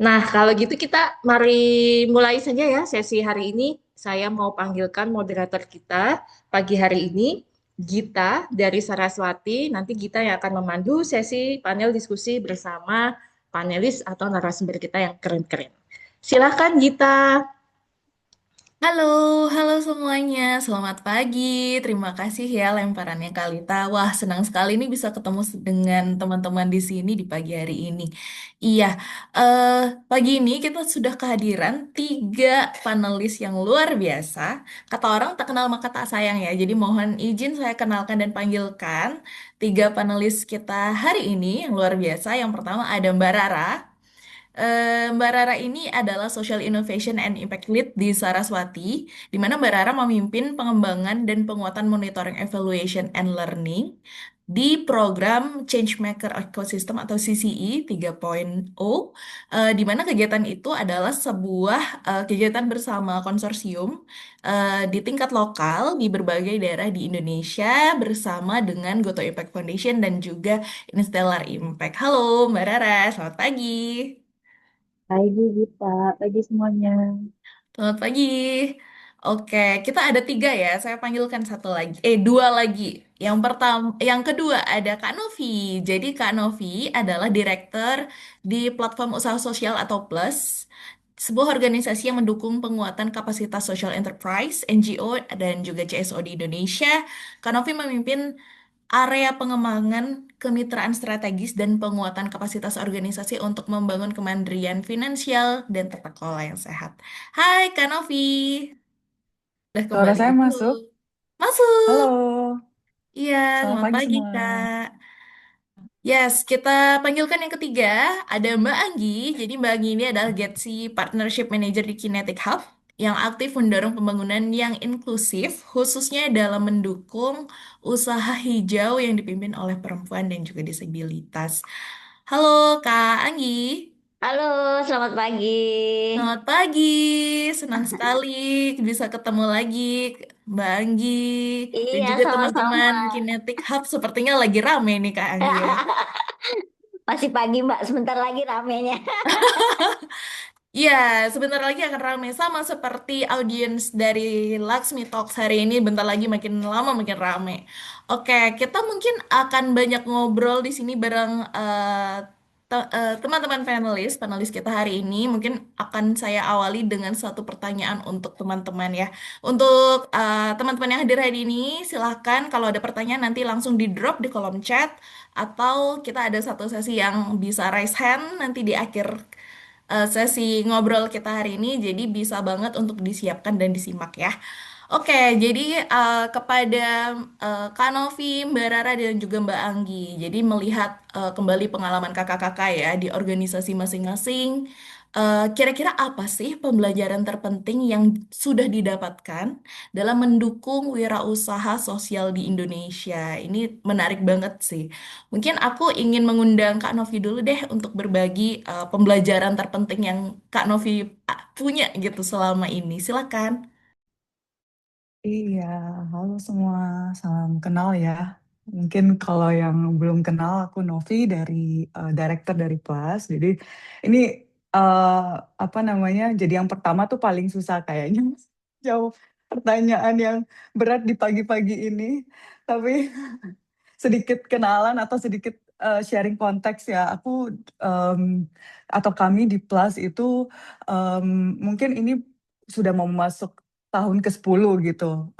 Nah, kalau gitu kita mari mulai saja ya sesi hari ini. Saya mau panggilkan moderator kita pagi hari ini, Gita dari Saraswati. Nanti Gita yang akan memandu sesi panel diskusi bersama panelis atau narasumber kita yang keren-keren. Silahkan Gita. Halo, halo semuanya. Selamat pagi. Terima kasih ya lemparannya Kalita. Wah, senang sekali nih bisa ketemu dengan teman-teman di sini di pagi hari ini. Iya, eh, pagi ini kita sudah kehadiran tiga panelis yang luar biasa. Kata orang tak kenal maka tak sayang ya. Jadi mohon izin saya kenalkan dan panggilkan tiga panelis kita hari ini yang luar biasa. Yang pertama ada Mbak Rara. Mbak Rara ini adalah Social Innovation and Impact Lead di Saraswati, di mana Mbak Rara memimpin pengembangan dan penguatan monitoring evaluation and learning di program Changemaker Ecosystem atau CCE 3.0, di mana kegiatan itu adalah sebuah kegiatan bersama konsorsium di tingkat lokal di berbagai daerah di Indonesia bersama dengan Goto Impact Foundation dan juga Instellar Impact. Halo Mbak Rara, selamat pagi. Pagi Gita, pagi semuanya. Selamat pagi. Oke, kita ada tiga ya. Saya panggilkan satu lagi, dua lagi. Yang pertama, yang kedua ada Kak Novi. Jadi Kak Novi adalah direktur di platform usaha sosial atau Plus, sebuah organisasi yang mendukung penguatan kapasitas social enterprise (NGO) dan juga CSO di Indonesia. Kak Novi memimpin area pengembangan kemitraan strategis dan penguatan kapasitas organisasi untuk membangun kemandirian finansial dan tata kelola yang sehat. Hai Kak Novi, udah Suara kembali saya dulu. masuk. Masuk. Halo, Iya, selamat selamat pagi pagi semua. Kak. Yes, kita panggilkan yang ketiga, ada Mbak Anggi. Jadi Mbak Anggi ini adalah Getsi Partnership Manager di Kinetic Hub yang aktif mendorong pembangunan yang inklusif, khususnya dalam mendukung usaha hijau yang dipimpin oleh perempuan dan juga disabilitas. Halo Kak Anggi, Halo, selamat pagi. selamat pagi. Senang sekali bisa ketemu lagi Mbak Anggi dan Iya, juga teman-teman sama-sama. Kinetic Hub. Sepertinya lagi rame nih Kak Anggi ya. Masih pagi, Mbak. Sebentar lagi ramenya. Iya, sebentar lagi akan ramai sama seperti audiens dari Laksmi Talks hari ini. Bentar lagi makin lama makin rame. Oke, kita mungkin akan banyak ngobrol di sini bareng teman-teman panelis kita hari ini. Mungkin akan saya awali dengan satu pertanyaan untuk teman-teman ya. Untuk teman-teman yang hadir hari ini, silahkan kalau ada pertanyaan nanti langsung di drop di kolom chat atau kita ada satu sesi yang bisa raise hand nanti di akhir sesi ngobrol kita hari ini, jadi bisa banget untuk disiapkan dan disimak ya. Oke, jadi kepada Kak Novi, Mbak Rara, dan juga Mbak Anggi, jadi melihat kembali pengalaman kakak-kakak ya di organisasi masing-masing, kira-kira apa sih pembelajaran terpenting yang sudah didapatkan dalam mendukung wirausaha sosial di Indonesia? Ini menarik banget sih. Mungkin aku ingin mengundang Kak Novi dulu deh untuk berbagi pembelajaran terpenting yang Kak Novi punya gitu selama ini. Silakan. Iya, halo semua. Salam kenal ya. Mungkin kalau yang belum kenal, aku Novi dari Director dari Plus. Jadi ini eh, apa namanya? Jadi yang pertama tuh paling susah kayaknya. Jawab pertanyaan yang berat di pagi-pagi ini. Tapi sedikit kenalan atau sedikit sharing konteks ya. Aku em, atau kami di Plus itu em, mungkin ini sudah mau masuk tahun ke-10 gitu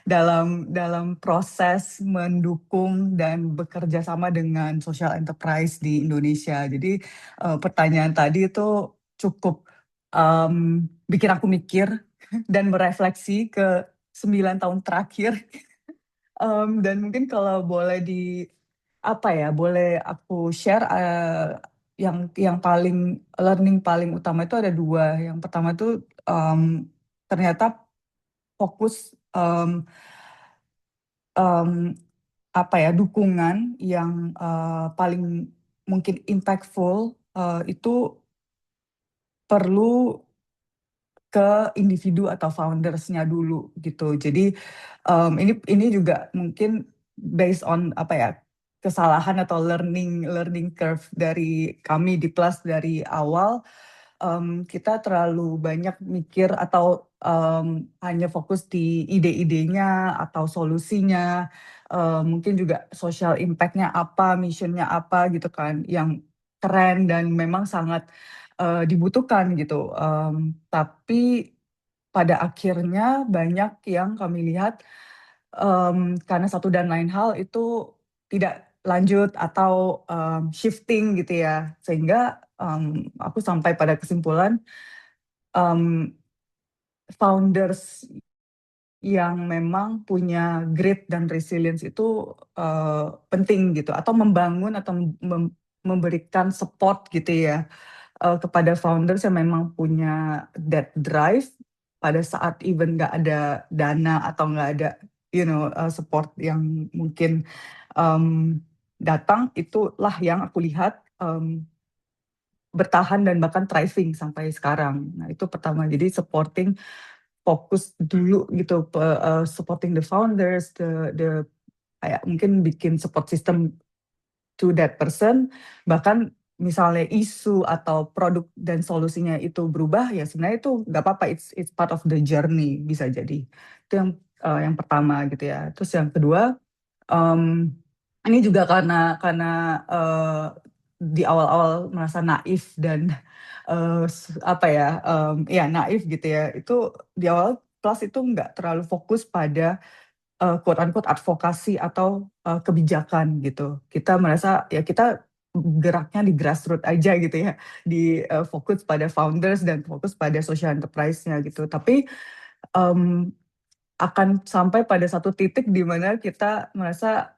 dalam dalam proses mendukung dan bekerja sama dengan social enterprise di Indonesia. Jadi pertanyaan tadi itu cukup em, bikin aku mikir dan merefleksi ke 9 tahun terakhir. Dan mungkin kalau boleh apa ya, boleh aku share yang paling learning paling utama itu ada dua. Yang pertama itu em, ternyata fokus em, em, apa ya dukungan yang paling mungkin impactful itu perlu ke individu atau foundersnya dulu gitu. Jadi ini juga mungkin based on apa ya kesalahan atau learning curve dari kami di Plus dari awal. Kita terlalu banyak mikir atau hanya fokus di ide-idenya atau solusinya, mungkin juga social impact-nya apa, mission-nya apa gitu kan, yang keren dan memang sangat dibutuhkan gitu. Tapi pada akhirnya banyak yang kami lihat karena satu dan lain hal itu tidak lanjut atau shifting gitu ya, sehingga aku sampai pada kesimpulan founders yang memang punya grit dan resilience itu penting gitu, atau membangun atau memberikan support gitu ya kepada founders yang memang punya that drive pada saat even nggak ada dana atau nggak ada support yang mungkin datang, itulah yang aku lihat bertahan dan bahkan thriving sampai sekarang. Nah itu pertama, jadi fokus dulu gitu, supporting the founders, kayak mungkin bikin support system to that person, bahkan misalnya isu atau produk dan solusinya itu berubah, ya sebenarnya itu nggak apa-apa, it's part of the journey, bisa jadi. Itu yang pertama gitu ya. Terus yang kedua, ini juga karena di awal-awal merasa naif dan apa ya, ya naif gitu ya. Itu di awal Plus itu nggak terlalu fokus pada quote unquote advokasi atau kebijakan gitu. Kita merasa ya kita geraknya di grassroots aja gitu ya, di fokus pada founders dan fokus pada social enterprise-nya gitu. Tapi akan sampai pada satu titik di mana kita merasa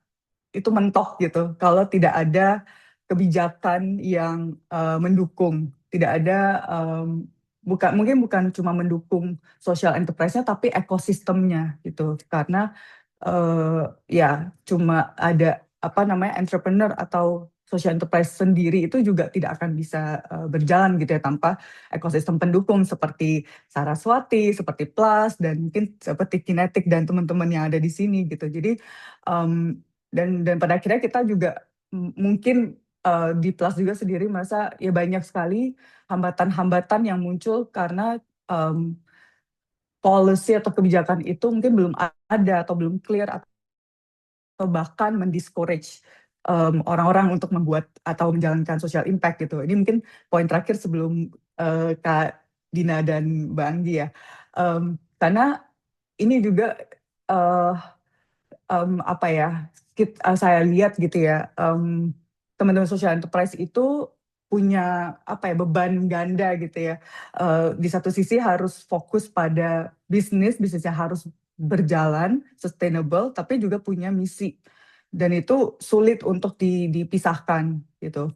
itu mentok gitu, kalau tidak ada kebijakan yang mendukung, tidak ada mungkin bukan cuma mendukung social enterprise-nya tapi ekosistemnya gitu, karena ya cuma ada entrepreneur atau social enterprise sendiri itu juga tidak akan bisa berjalan gitu ya tanpa ekosistem pendukung seperti Saraswati, seperti Plus, dan mungkin seperti Kinetic dan teman-teman yang ada di sini gitu. Jadi dan pada akhirnya kita juga mungkin di Plus juga sendiri merasa ya banyak sekali hambatan-hambatan yang muncul karena policy atau kebijakan itu mungkin belum ada atau belum clear, atau bahkan mendiscourage orang-orang untuk membuat atau menjalankan social impact gitu. Ini mungkin poin terakhir sebelum Kak Dina dan Mbak Anggi ya. Karena ini juga saya lihat gitu ya, teman-teman social enterprise itu punya beban ganda gitu ya. Di satu sisi harus fokus pada bisnisnya harus berjalan sustainable, tapi juga punya misi, dan itu sulit untuk dipisahkan gitu.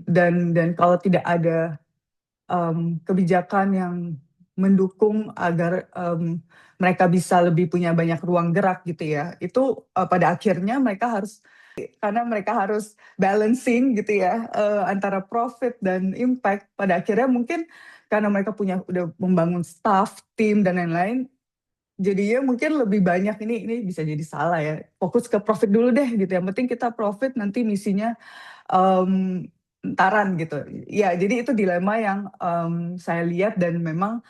Dan kalau tidak ada kebijakan yang mendukung agar mereka bisa lebih punya banyak ruang gerak gitu ya, itu pada akhirnya karena mereka harus balancing gitu ya antara profit dan impact. Pada akhirnya mungkin karena mereka udah membangun staff, tim dan lain-lain, jadinya mungkin lebih banyak ini bisa jadi salah ya, fokus ke profit dulu deh gitu. Yang penting kita profit, nanti misinya entaran gitu ya. Jadi itu dilema yang saya lihat dan memang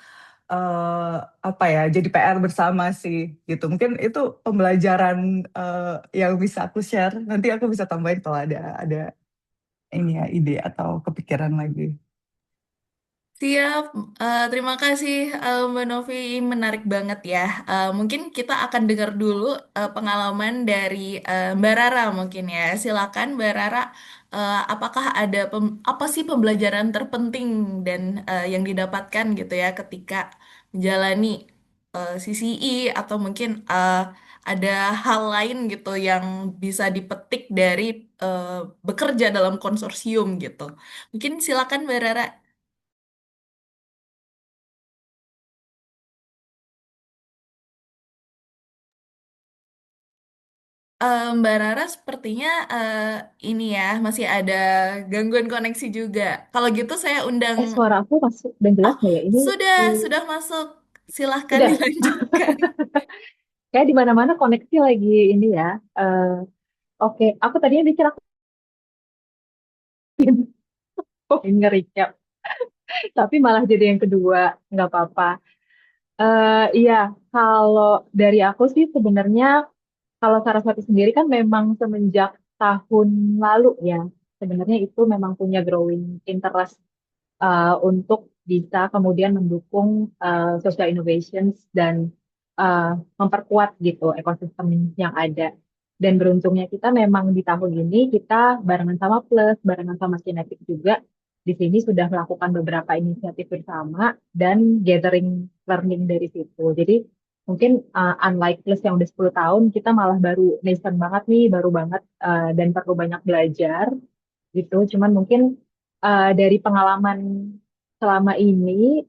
jadi PR bersama sih gitu. Mungkin itu pembelajaran yang bisa aku share. Nanti aku bisa tambahin kalau ada ini ya, ide atau kepikiran lagi. Siap, terima kasih Mbak Novi, menarik banget ya. Mungkin kita akan dengar dulu pengalaman dari Mbak Rara mungkin ya. Silakan Mbak Rara, apakah ada apa sih pembelajaran terpenting dan yang didapatkan gitu ya ketika menjalani CCI, atau mungkin ada hal lain gitu yang bisa dipetik dari bekerja dalam konsorsium gitu. Mungkin silakan Mbak Rara. Mbak Rara sepertinya ini ya masih ada gangguan koneksi juga. Kalau gitu saya undang. Suara aku masuk dan jelas Oh, nggak ya? Ini sudah eh, sudah masuk. Silahkan sudah. dilanjutkan. Kayak di mana-mana koneksi lagi ini ya, Oke, aku tadinya mikir aku nge-recap, tapi malah jadi yang kedua, nggak apa-apa. Iya, kalau dari aku sih sebenarnya kalau Saraswati sendiri kan memang semenjak tahun lalu ya, sebenarnya itu memang punya growing interest untuk bisa kemudian mendukung social innovations dan uh, memperkuat gitu ekosistem yang ada. Dan beruntungnya kita memang di tahun ini kita barengan sama Plus, barengan sama Kinetic juga di sini sudah melakukan beberapa inisiatif bersama dan gathering learning dari situ. Jadi mungkin unlike Plus yang udah 10 tahun, kita malah baru nascent banget nih, baru banget dan perlu banyak belajar gitu. Cuman mungkin dari pengalaman selama ini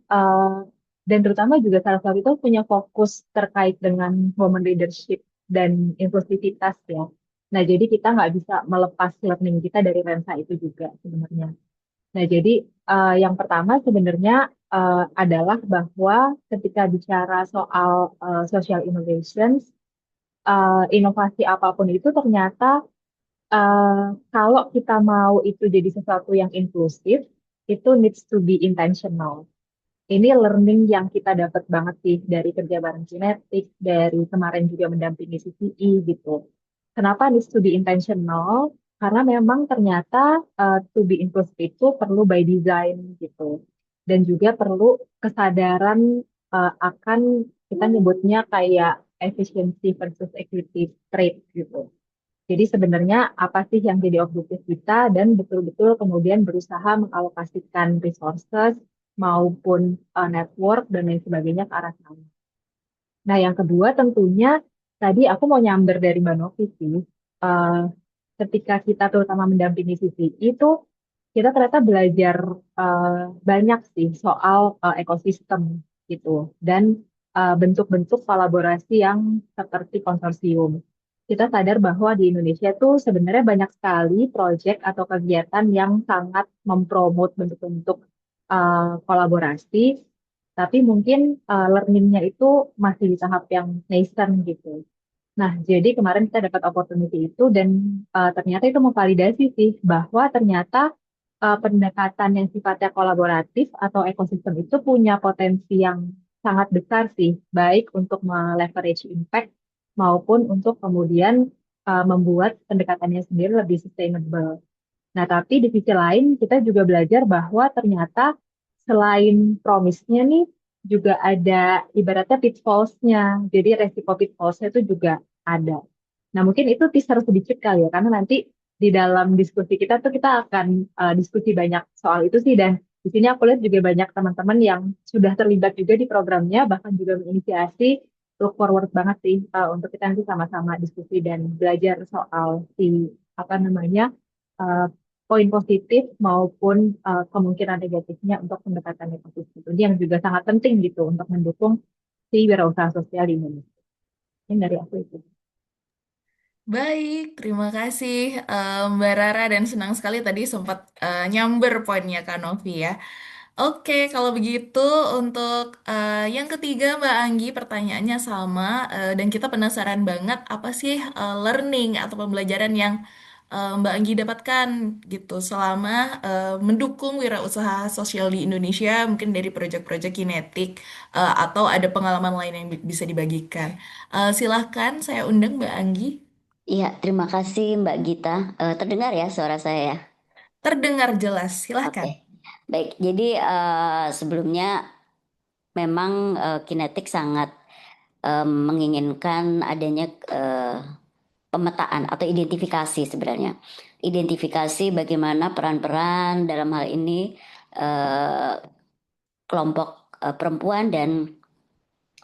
dan terutama juga salah satu itu punya fokus terkait dengan women leadership dan inklusivitas ya. Nah, jadi kita nggak bisa melepas learning kita dari lensa itu juga sebenarnya. Nah, jadi yang pertama sebenarnya adalah bahwa ketika bicara soal social innovations, inovasi apapun itu ternyata kalau kita mau itu jadi sesuatu yang inklusif, itu needs to be intentional. Ini learning yang kita dapat banget sih dari kerja bareng Kinetic, dari kemarin juga mendampingi CCI gitu. Kenapa needs to be intentional? Karena memang ternyata to be inclusive itu perlu by design gitu. Dan juga perlu kesadaran akan kita nyebutnya kayak efficiency versus equity trade gitu. Jadi sebenarnya apa sih yang jadi objektif kita dan betul-betul kemudian berusaha mengalokasikan resources maupun network dan lain sebagainya ke arah sana. Nah, yang kedua tentunya tadi aku mau nyamber dari Mbak Novi sih. Eh, Ketika kita terutama mendampingi sisi itu, kita ternyata belajar eh, banyak sih soal ekosistem gitu dan bentuk-bentuk kolaborasi yang seperti konsorsium. Kita sadar bahwa di Indonesia tuh sebenarnya banyak sekali proyek atau kegiatan yang sangat mempromot bentuk-bentuk kolaborasi, tapi mungkin learningnya itu masih di tahap yang nascent gitu. Nah, jadi kemarin kita dapat opportunity itu dan ternyata itu memvalidasi sih bahwa ternyata pendekatan yang sifatnya kolaboratif atau ekosistem itu punya potensi yang sangat besar sih, baik untuk leverage impact maupun untuk kemudian membuat pendekatannya sendiri lebih sustainable. Nah, tapi di sisi lain kita juga belajar bahwa ternyata selain promise-nya nih juga ada ibaratnya pitfalls-nya. Jadi resiko pitfalls-nya itu juga ada. Nah, mungkin itu teaser sedikit kali ya, karena nanti di dalam diskusi kita tuh kita akan diskusi banyak soal itu sih. Dan di sini aku lihat juga banyak teman-teman yang sudah terlibat juga di programnya, bahkan juga menginisiasi. Look forward banget sih untuk kita nanti sama-sama diskusi dan belajar soal si apa namanya uh, poin positif maupun kemungkinan negatifnya untuk pendekatan ekosistem. Ini yang juga sangat penting gitu untuk mendukung si wirausaha sosial di Indonesia. Ini dari aku itu. Baik, terima kasih Mbak Rara dan senang sekali tadi sempat nyamber poinnya Kak Novi ya. Oke, kalau begitu untuk yang ketiga Mbak Anggi pertanyaannya sama dan kita penasaran banget apa sih learning atau pembelajaran yang Mbak Anggi dapatkan gitu selama mendukung wirausaha sosial di Indonesia mungkin dari proyek-proyek kinetik atau ada pengalaman lain yang bisa dibagikan. Silahkan saya undang Mbak Anggi. Iya, terima kasih Mbak Gita. Terdengar ya suara saya ya? Terdengar jelas, silahkan. Oke, baik. Jadi sebelumnya memang Kinetik sangat menginginkan adanya pemetaan atau identifikasi sebenarnya. Identifikasi bagaimana peran-peran dalam hal ini eh, kelompok perempuan dan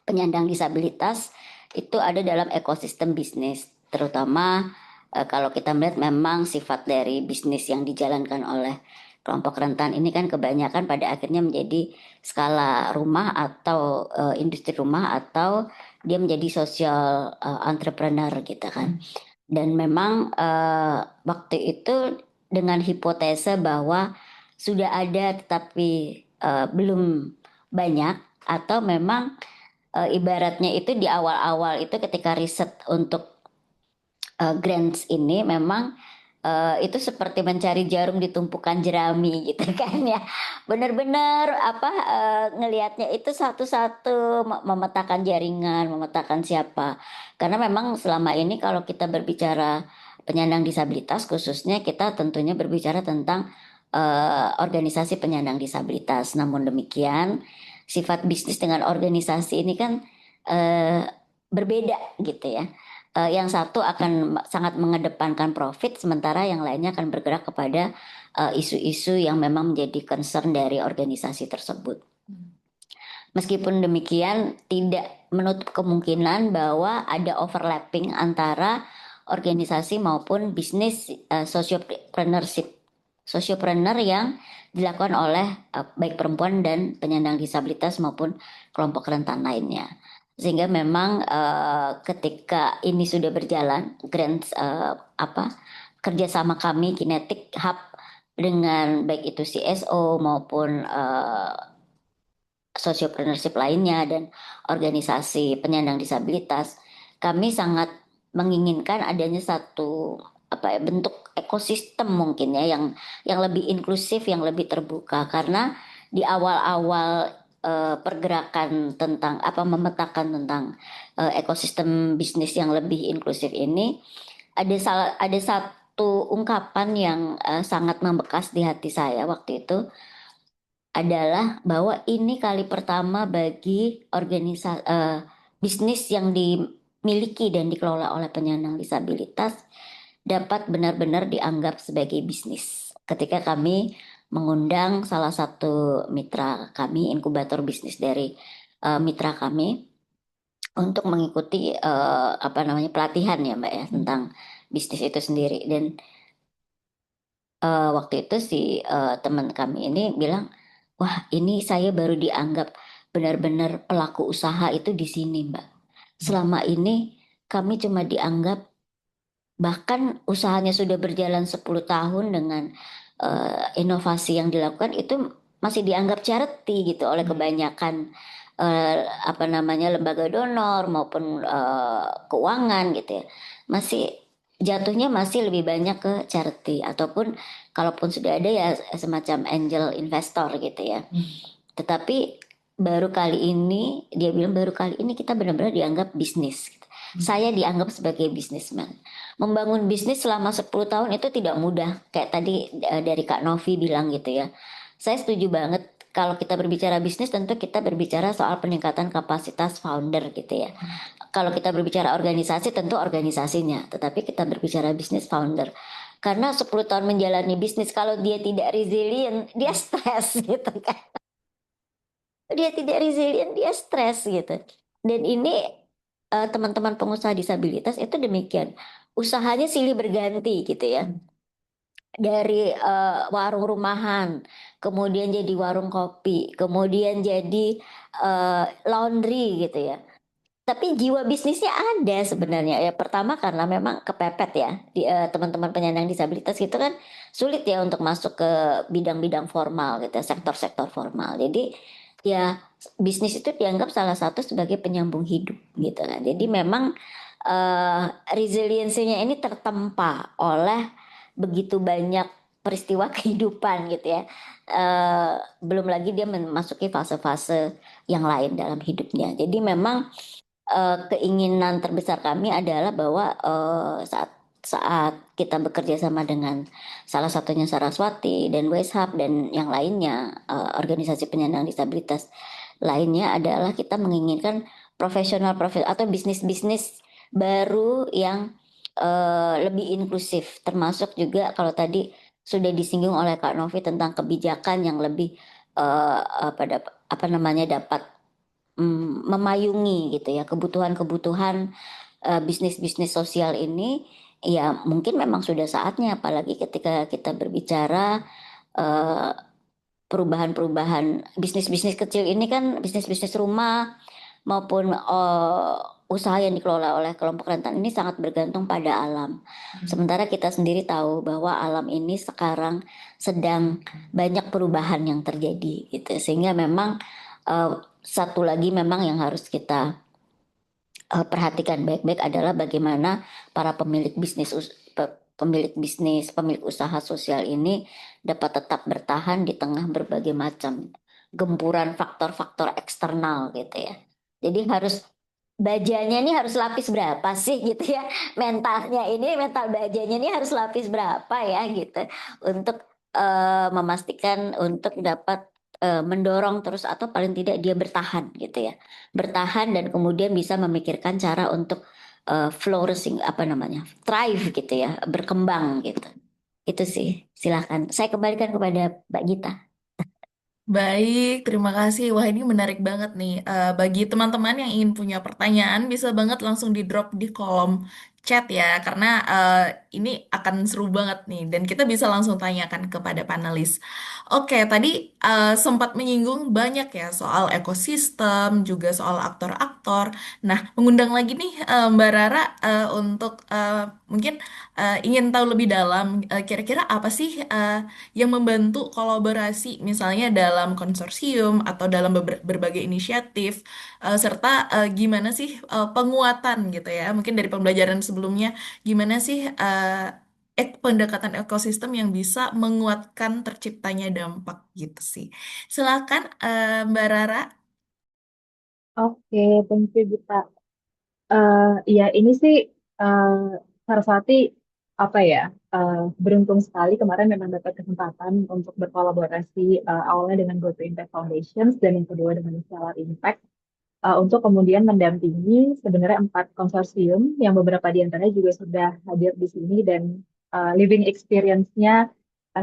penyandang disabilitas itu ada dalam ekosistem bisnis, terutama kalau kita melihat memang sifat dari bisnis yang dijalankan oleh kelompok rentan ini kan kebanyakan pada akhirnya menjadi skala rumah atau industri rumah atau dia menjadi social entrepreneur gitu kan. Dan memang waktu itu dengan hipotesa bahwa sudah ada tetapi belum banyak atau memang ibaratnya itu di awal-awal itu ketika riset untuk grants ini memang itu seperti mencari jarum di tumpukan jerami gitu kan ya. Benar-benar ngelihatnya itu satu-satu memetakan jaringan, memetakan siapa. Karena memang selama ini kalau kita berbicara penyandang disabilitas khususnya kita tentunya berbicara tentang organisasi penyandang disabilitas. Namun demikian sifat bisnis dengan organisasi ini kan eh, berbeda gitu ya. Yang satu akan sangat mengedepankan profit, sementara yang lainnya akan bergerak kepada isu-isu yang memang menjadi concern dari organisasi tersebut. Meskipun demikian, tidak menutup kemungkinan bahwa ada overlapping antara organisasi maupun bisnis sociopreneur yang dilakukan oleh baik perempuan dan penyandang disabilitas maupun kelompok rentan lainnya. Sehingga memang ketika ini sudah berjalan, grants kerjasama kami Kinetic Hub dengan baik itu CSO maupun sociopreneurship lainnya dan organisasi penyandang disabilitas, kami sangat menginginkan adanya satu bentuk ekosistem mungkin ya yang lebih inklusif, yang lebih terbuka, karena di awal-awal pergerakan tentang memetakan tentang ekosistem bisnis yang lebih inklusif ini ada satu ungkapan yang sangat membekas di hati saya waktu itu adalah bahwa ini kali pertama bagi bisnis yang dimiliki dan dikelola oleh penyandang disabilitas dapat benar-benar dianggap sebagai bisnis. Ketika kami mengundang salah satu mitra kami, inkubator bisnis dari mitra kami, untuk mengikuti pelatihan ya Mbak ya tentang bisnis itu sendiri. Dan waktu itu si teman kami ini bilang, wah ini saya baru dianggap benar-benar pelaku usaha itu di sini Mbak. Selama ini kami cuma dianggap, bahkan usahanya sudah berjalan 10 tahun dengan inovasi yang dilakukan itu masih dianggap charity gitu oleh kebanyakan lembaga donor maupun keuangan gitu ya. Masih jatuhnya masih lebih banyak ke charity, ataupun kalaupun sudah ada ya semacam angel investor gitu ya. Tetapi baru kali ini dia bilang baru kali ini kita benar-benar dianggap bisnis gitu. Saya dianggap sebagai bisnisman. Membangun bisnis selama 10 tahun itu tidak mudah. Kayak tadi dari Kak Novi bilang gitu ya. Saya setuju banget kalau kita berbicara bisnis tentu kita berbicara soal peningkatan kapasitas founder gitu ya. Kalau kita berbicara organisasi tentu organisasinya. Tetapi kita berbicara bisnis founder. Karena 10 tahun menjalani bisnis kalau dia tidak resilient dia stres gitu kan. Dia tidak resilient dia stres gitu. Dan ini teman-teman pengusaha disabilitas itu demikian, usahanya silih berganti gitu ya, dari warung rumahan, kemudian jadi warung kopi, kemudian jadi laundry gitu ya. Tapi jiwa bisnisnya ada sebenarnya ya. Pertama karena memang kepepet ya di teman-teman penyandang disabilitas gitu kan sulit ya untuk masuk ke bidang-bidang formal gitu, sektor-sektor formal. Jadi ya bisnis itu dianggap salah satu sebagai penyambung hidup gitu kan. Jadi memang resiliensinya ini tertempa oleh begitu banyak peristiwa kehidupan gitu ya. Belum lagi dia memasuki fase-fase yang lain dalam hidupnya. Jadi memang keinginan terbesar kami adalah bahwa saat kita bekerja sama dengan salah satunya Saraswati dan Weshub dan yang lainnya, organisasi penyandang disabilitas lainnya, adalah kita menginginkan profesional atau bisnis-bisnis baru yang lebih inklusif, termasuk juga kalau tadi sudah disinggung oleh Kak Novi tentang kebijakan yang lebih dapat memayungi gitu ya kebutuhan-kebutuhan bisnis-bisnis sosial ini. Ya mungkin memang sudah saatnya, apalagi ketika kita berbicara perubahan-perubahan bisnis-bisnis kecil ini kan, bisnis-bisnis rumah maupun usaha yang dikelola oleh kelompok rentan ini sangat bergantung pada alam. Sementara kita sendiri tahu bahwa alam ini sekarang sedang banyak perubahan yang terjadi gitu, sehingga memang satu lagi memang yang harus kita perhatikan baik-baik adalah bagaimana para pemilik bisnis, pemilik usaha sosial ini dapat tetap bertahan di tengah berbagai macam gempuran faktor-faktor eksternal gitu ya. Jadi bajanya ini harus lapis berapa sih gitu ya, mental bajanya ini harus lapis berapa ya gitu, untuk memastikan untuk dapat mendorong terus, atau paling tidak dia bertahan gitu ya, bertahan dan kemudian bisa memikirkan cara untuk flourishing, thrive gitu ya, berkembang gitu. Itu sih, silakan saya kembalikan kepada Mbak Gita. Baik, terima kasih. Wah, ini menarik banget nih. Bagi teman-teman yang ingin punya pertanyaan, bisa banget langsung di drop di kolom chat ya, karena ini akan seru banget nih, dan kita bisa langsung tanyakan kepada panelis. Oke, tadi sempat menyinggung banyak ya soal ekosistem, juga soal aktor-aktor. Nah, mengundang lagi nih Mbak Rara untuk mungkin ingin tahu lebih dalam, kira-kira apa sih yang membantu kolaborasi misalnya dalam konsorsium atau dalam berbagai inisiatif, serta gimana sih penguatan gitu ya, mungkin dari pembelajaran sebelumnya, gimana sih pendekatan ekosistem yang bisa menguatkan terciptanya dampak gitu sih. Silakan Mbak Rara. Oke, thank you Gita. Ya ini sih eh Saraswati apa ya beruntung sekali kemarin memang dapat kesempatan untuk berkolaborasi awalnya dengan Go to Impact Foundations dan yang kedua dengan Stellar Impact untuk kemudian mendampingi sebenarnya 4 konsorsium yang beberapa di antaranya juga sudah hadir di sini dan living experience-nya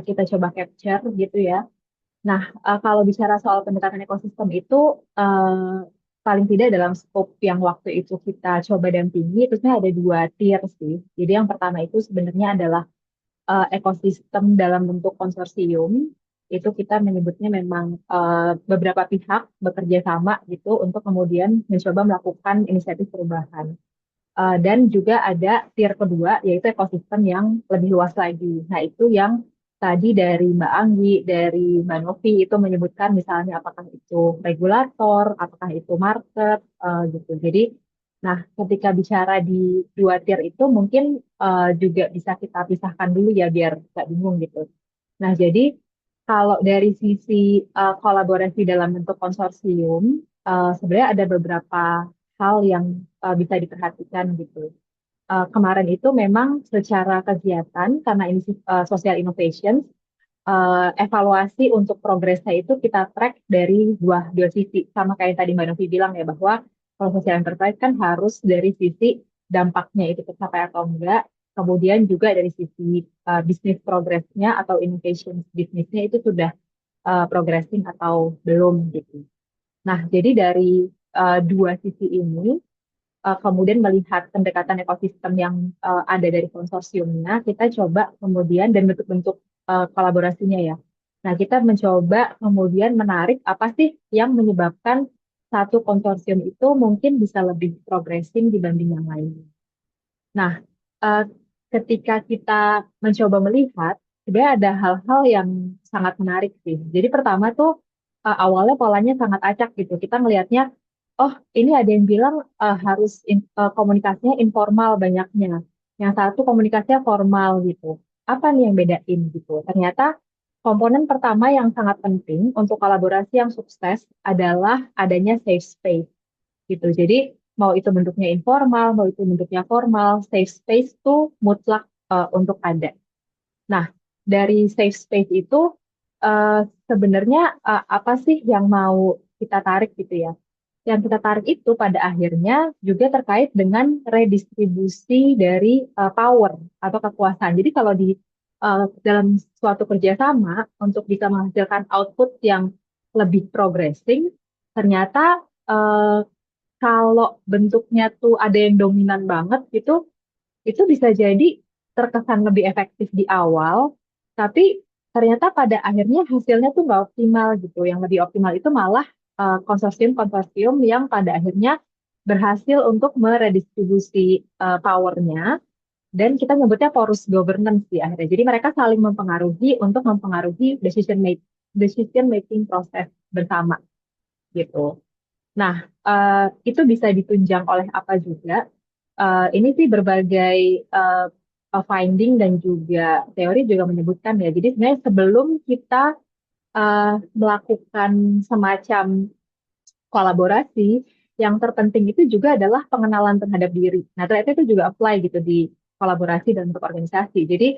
kita coba capture gitu ya. Nah, kalau bicara soal pendekatan ekosistem itu paling tidak dalam scope yang waktu itu kita coba dampingi, itu sebenarnya ada 2 tier sih. Jadi yang pertama itu sebenarnya adalah ekosistem dalam bentuk konsorsium. Itu kita menyebutnya memang beberapa pihak bekerja sama gitu untuk kemudian mencoba melakukan inisiatif perubahan. Dan juga ada tier kedua, yaitu ekosistem yang lebih luas lagi. Nah, itu yang tadi dari Mbak Anggi, dari Mbak Novi itu menyebutkan misalnya apakah itu regulator, apakah itu market, gitu. Jadi, nah ketika bicara di 2 tier itu mungkin juga bisa kita pisahkan dulu ya biar nggak bingung gitu. Nah, jadi kalau dari sisi kolaborasi dalam bentuk konsorsium, sebenarnya ada beberapa hal yang bisa diperhatikan gitu. Kemarin itu memang secara kegiatan karena ini social innovation, evaluasi untuk progresnya itu kita track dari dua sisi. Sama kayak yang tadi Mbak Novi bilang ya bahwa kalau social enterprise kan harus dari sisi dampaknya itu tercapai atau enggak, kemudian juga dari sisi bisnis progresnya atau innovation bisnisnya itu sudah progressing atau belum gitu. Nah, jadi dari 2 sisi ini kemudian melihat pendekatan ekosistem yang ada dari konsorsiumnya, kita coba kemudian dan bentuk-bentuk kolaborasinya ya. Nah, kita mencoba kemudian menarik apa sih yang menyebabkan satu konsorsium itu mungkin bisa lebih progressing dibanding yang lain. Nah, eh, ketika kita mencoba melihat, sebenarnya ada hal-hal yang sangat menarik sih. Jadi pertama tuh awalnya polanya sangat acak gitu. Kita ngelihatnya, oh ini ada yang bilang harus komunikasinya informal banyaknya. Yang satu komunikasinya formal gitu. Apa nih yang bedain gitu? Ternyata komponen pertama yang sangat penting untuk kolaborasi yang sukses adalah adanya safe space gitu. Jadi mau itu bentuknya informal, mau itu bentuknya formal, safe space tuh mutlak untuk ada. Nah, dari safe space itu eh, sebenarnya apa sih yang mau kita tarik gitu ya? Yang kita tarik itu pada akhirnya juga terkait dengan redistribusi dari power atau kekuasaan. Jadi kalau di dalam suatu kerjasama untuk bisa menghasilkan output yang lebih progressing, ternyata eh, kalau bentuknya tuh ada yang dominan banget gitu, itu bisa jadi terkesan lebih efektif di awal, tapi ternyata pada akhirnya hasilnya tuh nggak optimal gitu. Yang lebih optimal itu malah konsorsium-konsorsium yang pada akhirnya berhasil untuk meredistribusi powernya, dan kita nyebutnya porous governance di akhirnya. Jadi mereka saling mempengaruhi untuk mempengaruhi decision making proses bersama gitu. Nah, itu bisa ditunjang oleh apa juga? Ini sih berbagai finding dan juga teori juga menyebutkan ya. Jadi sebenarnya sebelum kita melakukan semacam kolaborasi, yang terpenting itu juga adalah pengenalan terhadap diri. Nah, ternyata itu juga apply gitu di kolaborasi dan untuk organisasi. Jadi,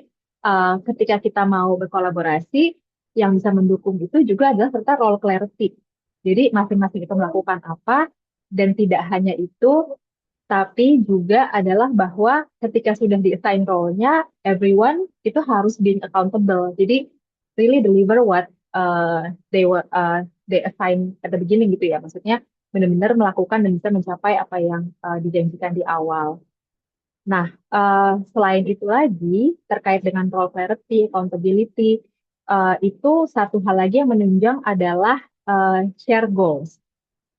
ketika kita mau berkolaborasi, yang bisa mendukung itu juga adalah serta role clarity. Jadi, masing-masing itu melakukan apa, dan tidak hanya itu, tapi juga adalah bahwa ketika sudah di-assign role-nya, everyone itu harus being accountable. Jadi, really deliver what they assign at the beginning gitu ya. Maksudnya benar-benar melakukan dan bisa mencapai apa yang dijanjikan di awal. Nah, selain itu lagi terkait dengan role clarity, accountability, itu satu hal lagi yang menunjang adalah share goals.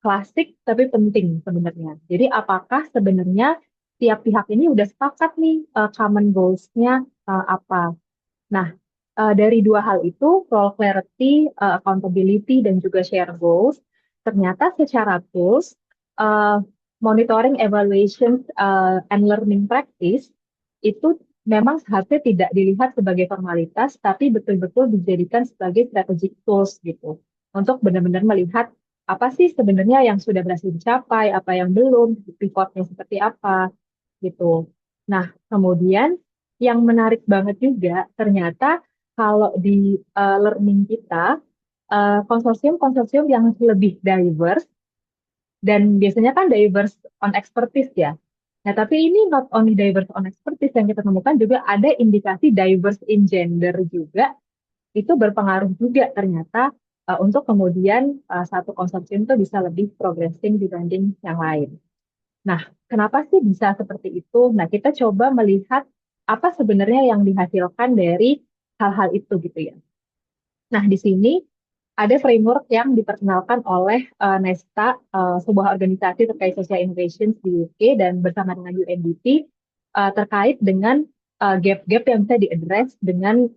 Klasik tapi penting sebenarnya. Jadi apakah sebenarnya tiap pihak ini udah sepakat nih common goals-nya apa? Nah, dari dua hal itu, role clarity, accountability, dan juga share goals, ternyata secara tools, uh, monitoring, evaluation, and learning practice, itu memang seharusnya tidak dilihat sebagai formalitas, tapi betul-betul dijadikan sebagai strategic tools gitu. Untuk benar-benar melihat apa sih sebenarnya yang sudah berhasil dicapai, apa yang belum, pivotnya seperti apa, gitu. Nah, kemudian yang menarik banget juga, ternyata kalau di learning kita, konsorsium-konsorsium yang lebih diverse, dan biasanya kan diverse on expertise ya. Nah, tapi ini not only diverse on expertise yang kita temukan, juga ada indikasi diverse in gender juga, itu berpengaruh juga ternyata untuk kemudian satu konsorsium itu bisa lebih progressing dibanding yang lain. Nah, kenapa sih bisa seperti itu? Nah, kita coba melihat apa sebenarnya yang dihasilkan dari hal-hal itu gitu ya. Nah, di sini ada framework yang diperkenalkan oleh Nesta, sebuah organisasi terkait social innovations di UK dan bersama dengan UNDP terkait dengan gap-gap yang bisa diaddress dengan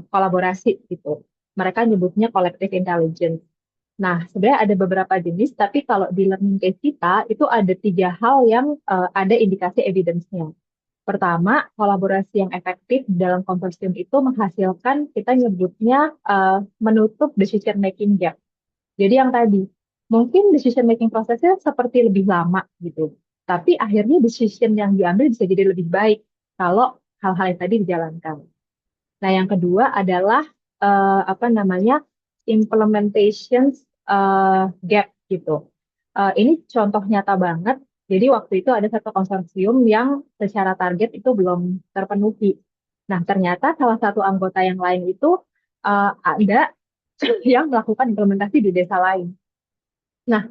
kolaborasi gitu. Mereka nyebutnya collective intelligence. Nah, sebenarnya ada beberapa jenis, tapi kalau di learning case kita itu ada tiga hal yang ada indikasi evidence-nya. Pertama, kolaborasi yang efektif dalam konsorsium itu menghasilkan kita nyebutnya menutup decision making gap. Jadi yang tadi, mungkin decision making prosesnya seperti lebih lama gitu, tapi akhirnya decision yang diambil bisa jadi lebih baik kalau hal-hal yang tadi dijalankan. Nah, yang kedua adalah apa namanya implementation gap gitu. Ini contoh nyata banget. Jadi waktu itu ada satu konsorsium yang secara target itu belum terpenuhi. Nah, ternyata salah satu anggota yang lain itu ada yang melakukan implementasi di desa lain. Nah,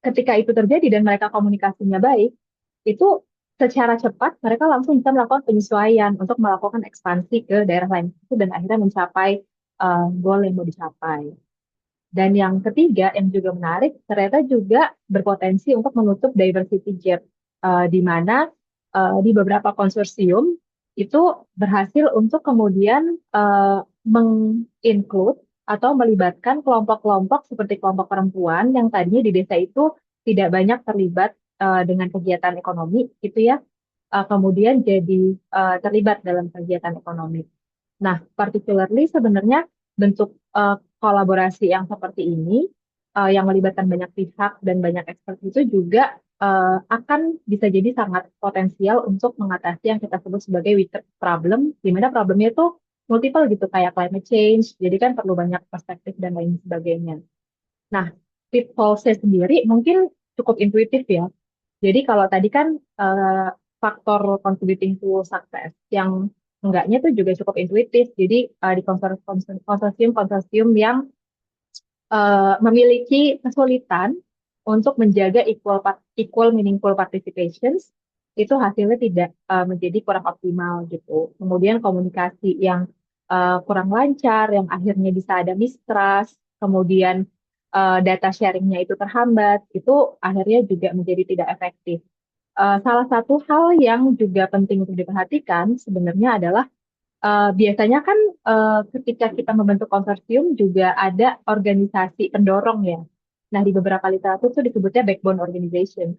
ketika itu terjadi dan mereka komunikasinya baik, itu secara cepat mereka langsung bisa melakukan penyesuaian untuk melakukan ekspansi ke daerah lain itu dan akhirnya mencapai goal yang mau dicapai. Dan yang ketiga yang juga menarik ternyata juga berpotensi untuk menutup diversity gap di mana di beberapa konsorsium itu berhasil untuk kemudian menginclude atau melibatkan kelompok-kelompok seperti kelompok perempuan yang tadinya di desa itu tidak banyak terlibat dengan kegiatan ekonomi gitu ya, kemudian jadi terlibat dalam kegiatan ekonomi. Nah, particularly sebenarnya bentuk kolaborasi yang seperti ini, yang melibatkan banyak pihak dan banyak expert itu juga akan bisa jadi sangat potensial untuk mengatasi yang kita sebut sebagai wicked problem, di mana problemnya itu multiple gitu, kayak climate change, jadi kan perlu banyak perspektif dan lain sebagainya. Nah, pitfallsnya sendiri mungkin cukup intuitif ya. Jadi kalau tadi kan faktor contributing to success yang enggaknya tuh juga cukup intuitif. Jadi di konsorsium-konsorsium yang memiliki kesulitan untuk menjaga equal meaningful participations itu hasilnya tidak menjadi kurang optimal gitu. Kemudian komunikasi yang kurang lancar, yang akhirnya bisa ada mistrust, kemudian data sharingnya itu terhambat, itu akhirnya juga menjadi tidak efektif. Salah satu hal yang juga penting untuk diperhatikan sebenarnya adalah biasanya kan ketika kita membentuk konsorsium juga ada organisasi pendorong ya. Nah, di beberapa literatur tuh disebutnya backbone organization.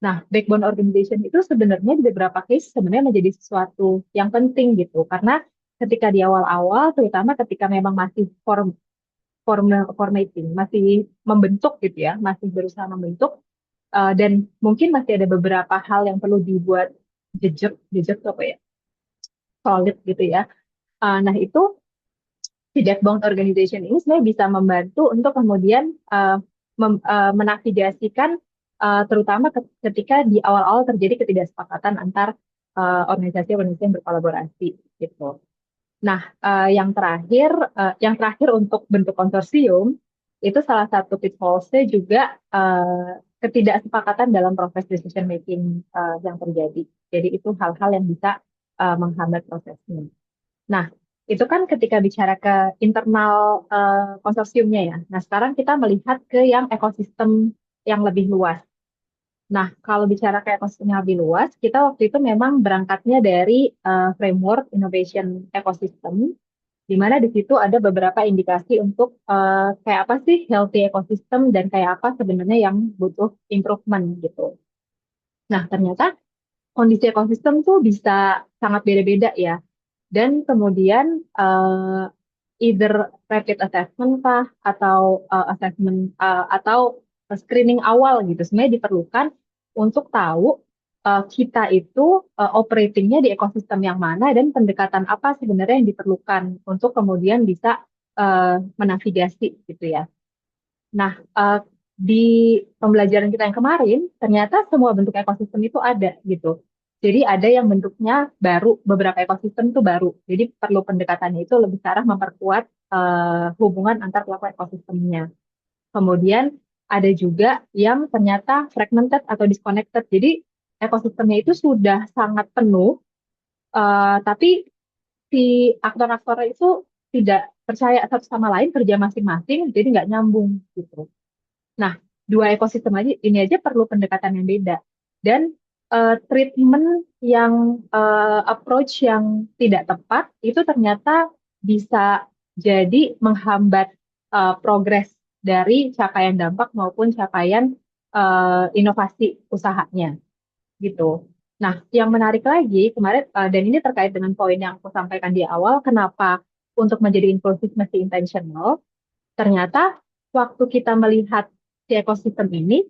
Nah, backbone organization itu sebenarnya di beberapa case sebenarnya menjadi sesuatu yang penting gitu. Karena ketika di awal-awal, terutama ketika memang masih formatting, masih membentuk gitu ya, masih berusaha membentuk, dan mungkin masih ada beberapa hal yang perlu dibuat jejak tuh apa ya, solid gitu ya. Nah, itu si backbone organization ini sebenarnya bisa membantu untuk kemudian menavigasikan terutama ketika di awal-awal terjadi ketidaksepakatan antar organisasi-organisasi yang berkolaborasi gitu. Nah, yang terakhir untuk bentuk konsorsium itu salah satu pitfallsnya juga ketidaksepakatan dalam proses decision making yang terjadi. Jadi itu hal-hal yang bisa menghambat prosesnya. Nah, itu kan ketika bicara ke internal konsorsiumnya ya. Nah, sekarang kita melihat ke yang ekosistem yang lebih luas. Nah, kalau bicara ke ekosistem yang lebih luas, kita waktu itu memang berangkatnya dari framework innovation ecosystem, di mana di situ ada beberapa indikasi untuk kayak apa sih healthy ecosystem dan kayak apa sebenarnya yang butuh improvement gitu. Nah, ternyata kondisi ekosistem tuh bisa sangat beda-beda ya. Dan kemudian either rapid assessment kah atau assessment atau screening awal gitu sebenarnya diperlukan untuk tahu kita itu operatingnya di ekosistem yang mana dan pendekatan apa sebenarnya yang diperlukan untuk kemudian bisa menavigasi gitu ya. Nah, di pembelajaran kita yang kemarin, ternyata semua bentuk ekosistem itu ada gitu. Jadi ada yang bentuknya baru, beberapa ekosistem itu baru. Jadi perlu pendekatannya itu lebih ke arah memperkuat hubungan antar pelaku ekosistemnya. Kemudian ada juga yang ternyata fragmented atau disconnected. Jadi ekosistemnya itu sudah sangat penuh, tapi si aktor-aktor itu tidak percaya satu sama lain kerja masing-masing, jadi nggak nyambung gitu. Nah, dua ekosistem aja ini aja perlu pendekatan yang beda dan treatment yang approach yang tidak tepat itu ternyata bisa jadi menghambat progres dari capaian dampak maupun capaian inovasi usahanya gitu. Nah, yang menarik lagi kemarin dan ini terkait dengan poin yang aku sampaikan di awal, kenapa untuk menjadi inklusif mesti intentional? Ternyata waktu kita melihat si ekosistem ini,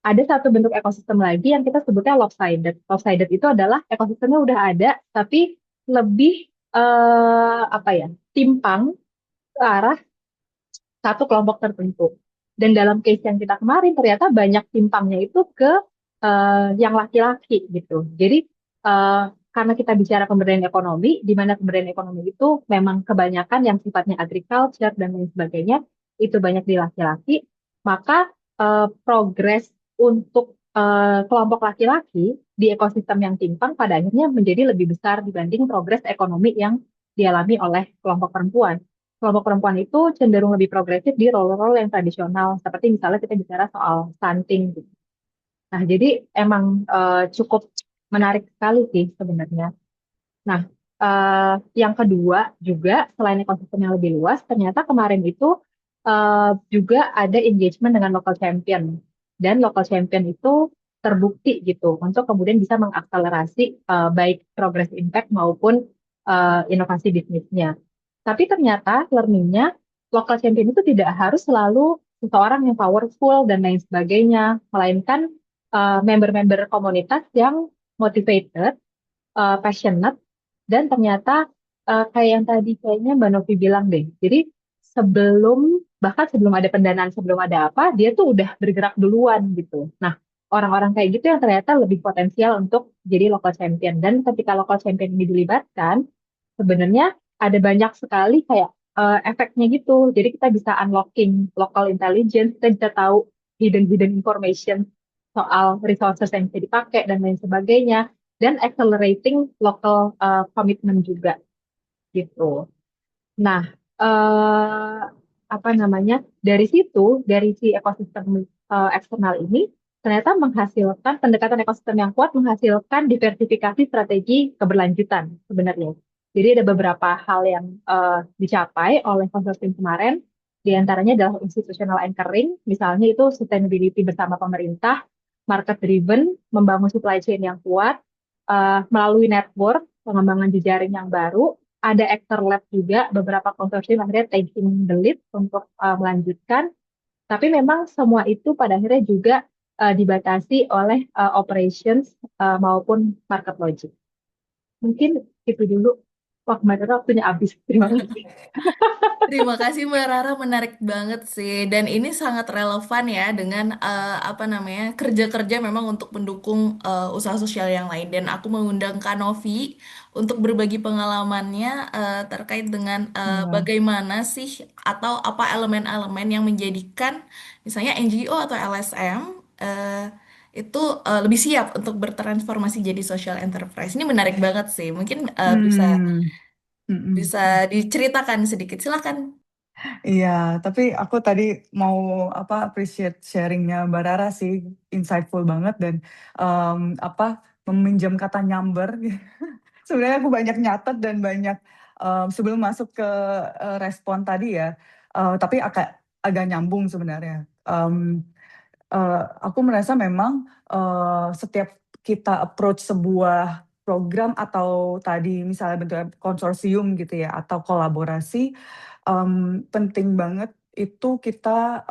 ada satu bentuk ekosistem lagi yang kita sebutnya lopsided. Lopsided itu adalah ekosistemnya udah ada, tapi lebih apa ya, timpang ke arah satu kelompok tertentu. Dan dalam case yang kita kemarin ternyata banyak timpangnya itu ke yang laki-laki gitu. Jadi eh, karena kita bicara pemberdayaan ekonomi, di mana pemberdayaan ekonomi itu memang kebanyakan yang sifatnya agriculture dan lain sebagainya itu banyak di laki-laki, maka progres untuk kelompok laki-laki di ekosistem yang timpang pada akhirnya menjadi lebih besar dibanding progres ekonomi yang dialami oleh kelompok perempuan. Kelompok perempuan itu cenderung lebih progresif di role-role yang tradisional, seperti misalnya kita bicara soal stunting gitu. Nah, jadi emang cukup menarik sekali sih sebenarnya. Nah, yang kedua juga selain ekosistem yang lebih luas, ternyata kemarin itu juga ada engagement dengan local champion dan local champion itu terbukti gitu untuk kemudian bisa mengakselerasi baik progress impact maupun inovasi bisnisnya. Tapi ternyata learningnya local champion itu tidak harus selalu seseorang yang powerful dan lain sebagainya, melainkan member-member komunitas yang motivated, passionate, dan ternyata kayak yang tadi kayaknya Mbak Novi bilang deh. Jadi bahkan sebelum ada pendanaan, sebelum ada apa, dia tuh udah bergerak duluan gitu. Nah, orang-orang kayak gitu yang ternyata lebih potensial untuk jadi local champion. Dan ketika local champion ini dilibatkan, sebenarnya ada banyak sekali kayak efeknya gitu. Jadi kita bisa unlocking local intelligence, kita bisa tahu hidden information soal resources yang bisa dipakai dan lain sebagainya, dan accelerating local commitment juga gitu. Nah, eh, apa namanya? Dari situ, dari si ekosistem eksternal ini, ternyata menghasilkan pendekatan ekosistem yang kuat, menghasilkan diversifikasi strategi keberlanjutan sebenarnya. Jadi ada beberapa hal yang dicapai oleh konsorsium kemarin. Di antaranya adalah institutional anchoring, misalnya itu sustainability bersama pemerintah, market driven, membangun supply chain yang kuat, melalui network, pengembangan jejaring yang baru, ada actor lab juga, beberapa konsorsium akhirnya taking the lead untuk melanjutkan, tapi memang semua itu pada akhirnya juga dibatasi oleh operations maupun market logic. Mungkin itu dulu. Wah, kemarin waktunya habis. Terima kasih. Terima kasih Mbak Rara, menarik banget sih. Dan ini sangat relevan ya dengan apa namanya kerja-kerja memang untuk mendukung usaha sosial yang lain. Dan aku mengundang Kak Novi untuk berbagi pengalamannya terkait dengan Iya. bagaimana sih atau apa elemen-elemen yang menjadikan misalnya NGO atau LSM itu lebih siap untuk bertransformasi jadi social enterprise. Ini menarik banget sih. Mungkin bisa Hmm. Mm-mm. bisa diceritakan sedikit. Silakan. Iya, tapi aku tadi mau appreciate sharingnya Mbak Rara sih, insightful banget dan apa meminjam kata nyamber. Sebenarnya aku banyak nyatet dan banyak sebelum masuk ke respon tadi ya, tapi agak nyambung sebenarnya. Aku merasa memang setiap kita approach sebuah program atau tadi misalnya bentuknya konsorsium gitu ya atau kolaborasi, penting banget itu kita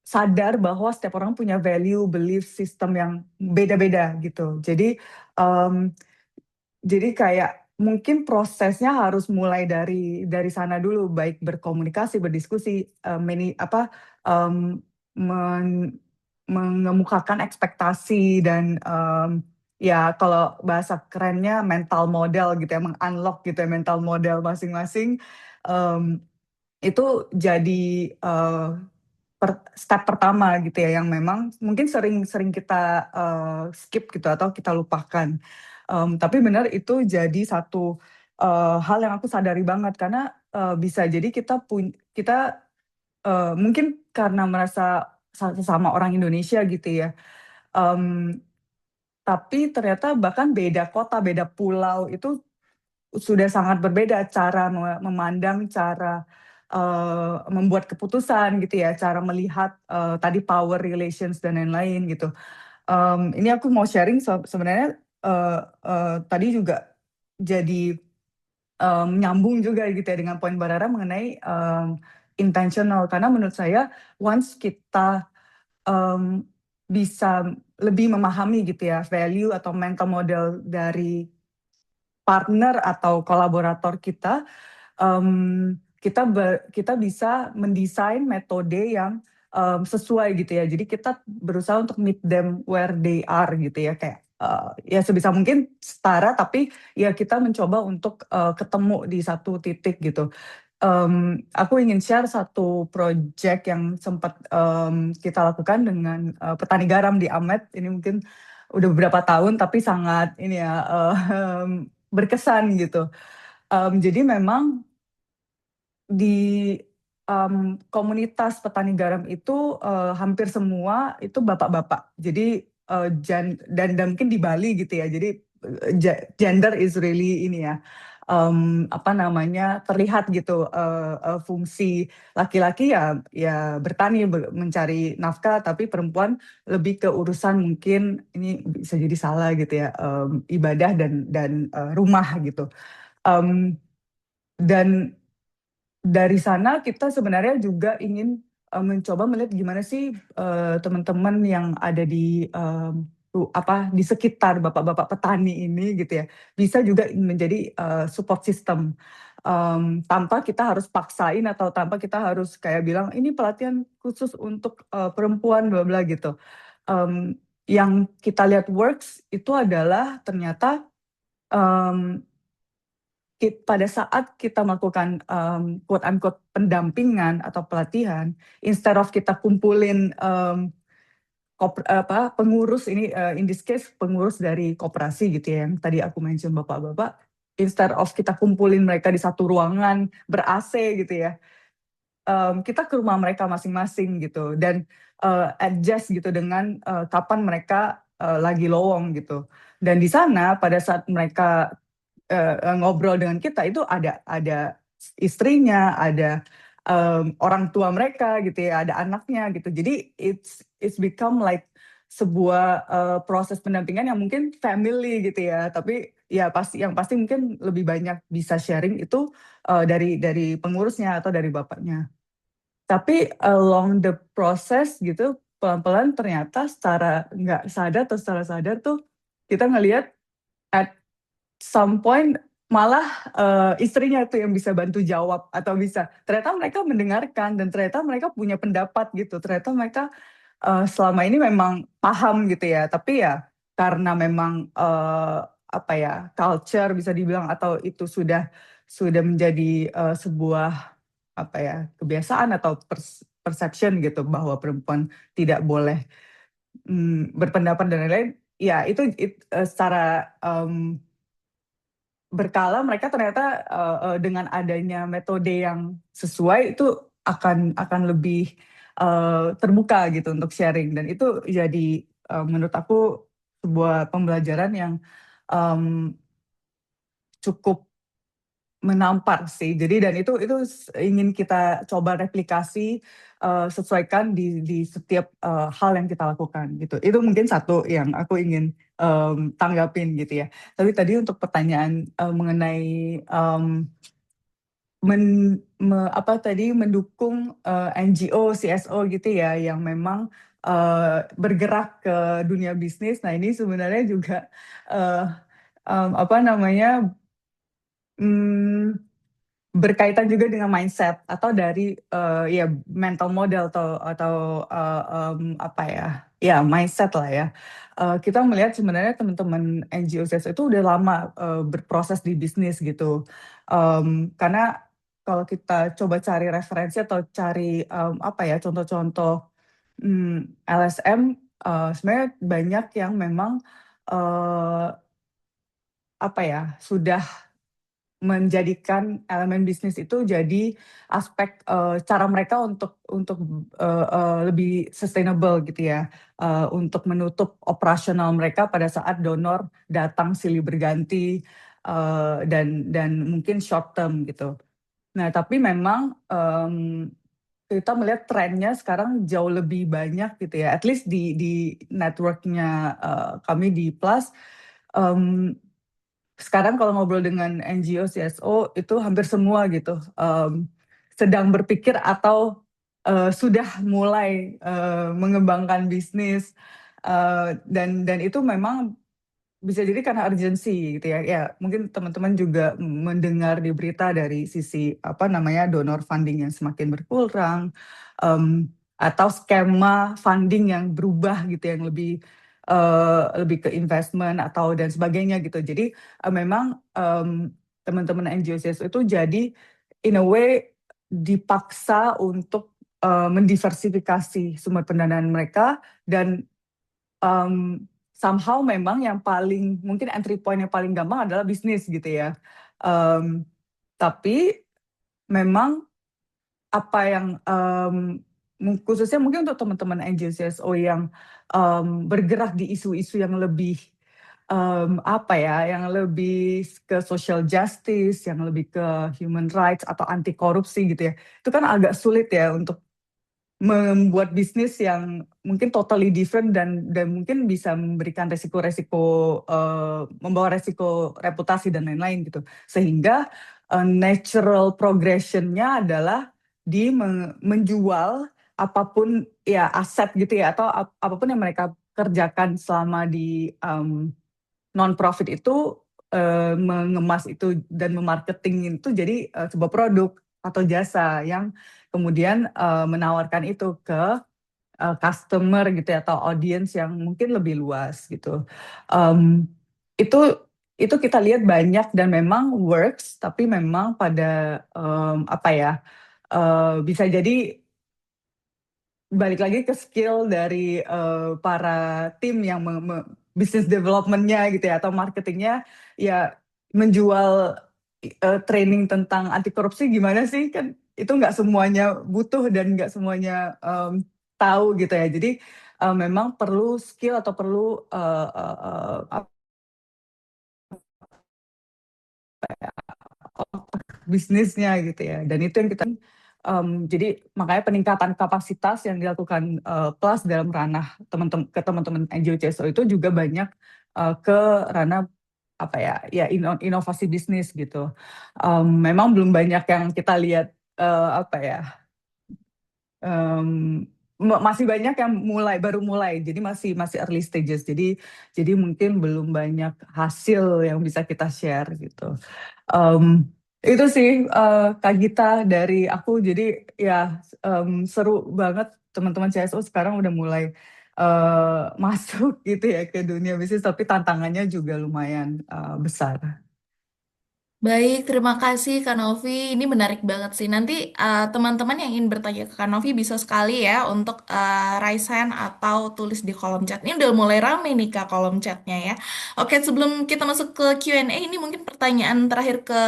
sadar bahwa setiap orang punya value, belief system yang beda-beda gitu. Jadi kayak mungkin prosesnya harus mulai dari sana dulu, baik berkomunikasi, berdiskusi, men mengemukakan ekspektasi dan, ya kalau bahasa kerennya mental model gitu ya, meng-unlock gitu ya mental model masing-masing, mmm, itu jadi, step pertama gitu ya yang memang mungkin sering sering kita, skip gitu atau kita lupakan. Tapi benar itu jadi satu, hal yang aku sadari banget karena, bisa jadi kita, mungkin karena merasa sesama orang Indonesia gitu ya, mmm, tapi ternyata bahkan beda kota, beda pulau itu sudah sangat berbeda cara memandang, cara, membuat keputusan gitu ya, cara melihat, tadi power relations dan lain-lain gitu. Ini aku mau sharing sebenarnya, tadi juga jadi, nyambung juga gitu ya dengan poin Mbak Rara mengenai, intentional. Karena menurut saya once kita, mmm, bisa lebih memahami gitu ya value atau mental model dari partner atau kolaborator kita, kita bisa mendesain metode yang, sesuai gitu ya. Jadi kita berusaha untuk meet them where they are gitu ya, kayak, ya sebisa mungkin setara tapi ya kita mencoba untuk, ketemu di satu titik gitu. Aku ingin share satu project yang sempat, kita lakukan dengan, petani garam di Amed, ini mungkin udah beberapa tahun tapi sangat ini ya, berkesan gitu. Jadi memang di, komunitas petani garam itu, hampir semua itu bapak-bapak. Jadi, dan mungkin di Bali gitu ya, jadi, gender is really ini ya, terlihat gitu, fungsi laki-laki ya bertani, mencari nafkah, tapi perempuan lebih ke urusan mungkin ini bisa jadi salah gitu ya, ibadah dan rumah gitu. Mmm, dan dari sana kita sebenarnya juga ingin, mencoba melihat gimana sih, teman-teman yang ada di sekitar bapak-bapak petani ini gitu ya, bisa juga menjadi, support system, tanpa kita harus paksain atau tanpa kita harus kayak bilang, "Ini pelatihan khusus untuk, perempuan bla bla," gitu. Yang kita lihat works itu adalah ternyata, mmm pada saat kita melakukan, quote unquote pendampingan atau pelatihan, instead of kita kumpulin, pengurus ini, in this case pengurus dari koperasi gitu ya, yang tadi aku mention bapak-bapak, instead of kita kumpulin mereka di satu ruangan ber-AC gitu ya, kita ke rumah mereka masing-masing gitu dan, adjust gitu dengan, kapan mereka, lagi lowong gitu. Dan di sana pada saat mereka ngobrol dengan kita itu ada istrinya, ada orang tua mereka gitu ya, ada anaknya gitu. Jadi it's become like sebuah proses pendampingan yang mungkin family gitu ya. Tapi ya yang pasti mungkin lebih banyak bisa sharing itu dari pengurusnya atau dari bapaknya. Tapi along the process gitu, pelan-pelan ternyata secara nggak sadar atau secara sadar tuh kita ngelihat at some point malah istrinya tuh yang bisa bantu jawab atau bisa ternyata mereka mendengarkan dan ternyata mereka punya pendapat gitu. Ternyata mereka selama ini memang paham gitu ya. Tapi ya karena memang apa ya, culture bisa dibilang atau itu sudah menjadi sebuah apa ya, kebiasaan atau perception gitu bahwa perempuan tidak boleh berpendapat dan lain-lain. Ya itu secara berkala mereka ternyata dengan adanya metode yang sesuai itu akan lebih terbuka gitu untuk sharing, dan itu jadi menurut aku sebuah pembelajaran yang cukup menampar sih. Jadi dan itu ingin kita coba replikasi, sesuaikan di setiap hal yang kita lakukan gitu. Itu mungkin satu yang aku ingin tanggapin gitu ya. Tapi tadi untuk pertanyaan mengenai mendukung NGO, CSO gitu ya, yang memang bergerak ke dunia bisnis. Nah ini sebenarnya juga apa namanya, berkaitan juga dengan mindset atau dari ya mental model atau apa ya mindset lah ya. Kita melihat sebenarnya teman-teman NGO CSO itu udah lama berproses di bisnis gitu. Karena kalau kita coba cari referensi atau cari apa ya contoh-contoh LSM, sebenarnya banyak yang memang apa ya sudah menjadikan elemen bisnis itu jadi aspek cara mereka untuk lebih sustainable gitu ya, untuk menutup operasional mereka pada saat donor datang silih berganti dan mungkin short term gitu. Nah tapi memang kita melihat trennya sekarang jauh lebih banyak gitu ya, at least di networknya kami di Plus. Sekarang kalau ngobrol dengan NGO, CSO itu hampir semua gitu sedang berpikir atau sudah mulai mengembangkan bisnis, dan itu memang bisa jadi karena urgensi gitu ya. Ya mungkin teman-teman juga mendengar di berita dari sisi apa namanya donor funding yang semakin berkurang, atau skema funding yang berubah gitu yang lebih ke investment atau dan sebagainya gitu. Jadi memang teman-teman NGO CSO itu jadi in a way dipaksa untuk mendiversifikasi sumber pendanaan mereka, dan somehow memang yang paling mungkin entry point yang paling gampang adalah bisnis gitu ya. Tapi memang apa yang khususnya mungkin untuk teman-teman NGO CSO yang bergerak di isu-isu yang lebih apa ya, yang lebih ke social justice, yang lebih ke human rights atau anti korupsi gitu ya. Itu kan agak sulit ya untuk membuat bisnis yang mungkin totally different dan mungkin bisa memberikan resiko-resiko membawa resiko reputasi dan lain-lain gitu. Sehingga natural progression-nya adalah di menjual apapun ya aset gitu ya, atau apapun yang mereka kerjakan selama di non-profit itu, mengemas itu dan memarketing itu jadi sebuah produk atau jasa yang kemudian menawarkan itu ke customer gitu ya, atau audience yang mungkin lebih luas gitu. Itu kita lihat banyak dan memang works, tapi memang pada apa ya, bisa jadi balik lagi ke skill dari para tim yang business development-nya gitu ya, atau marketingnya ya, menjual training tentang anti korupsi gimana sih, kan itu nggak semuanya butuh dan nggak semuanya tahu gitu ya. Jadi memang perlu skill atau perlu bisnisnya gitu ya, dan itu yang kita Jadi makanya peningkatan kapasitas yang dilakukan Plus dalam ranah teman-teman NGO CSO itu juga banyak ke ranah apa ya inovasi bisnis gitu. Memang belum banyak yang kita lihat apa ya masih banyak yang baru mulai, jadi masih early stages. Jadi mungkin belum banyak hasil yang bisa kita share gitu. Itu sih Kak Gita dari aku. Jadi ya seru banget teman-teman CSO sekarang udah mulai masuk gitu ya ke dunia bisnis, tapi tantangannya juga lumayan besar. Baik, terima kasih Kak Novi. Ini menarik banget sih. Nanti teman-teman yang ingin bertanya ke Kak Novi bisa sekali ya untuk raise hand atau tulis di kolom chat. Ini udah mulai rame nih Kak kolom chatnya ya. Oke, sebelum kita masuk ke Q&A, ini mungkin pertanyaan terakhir ke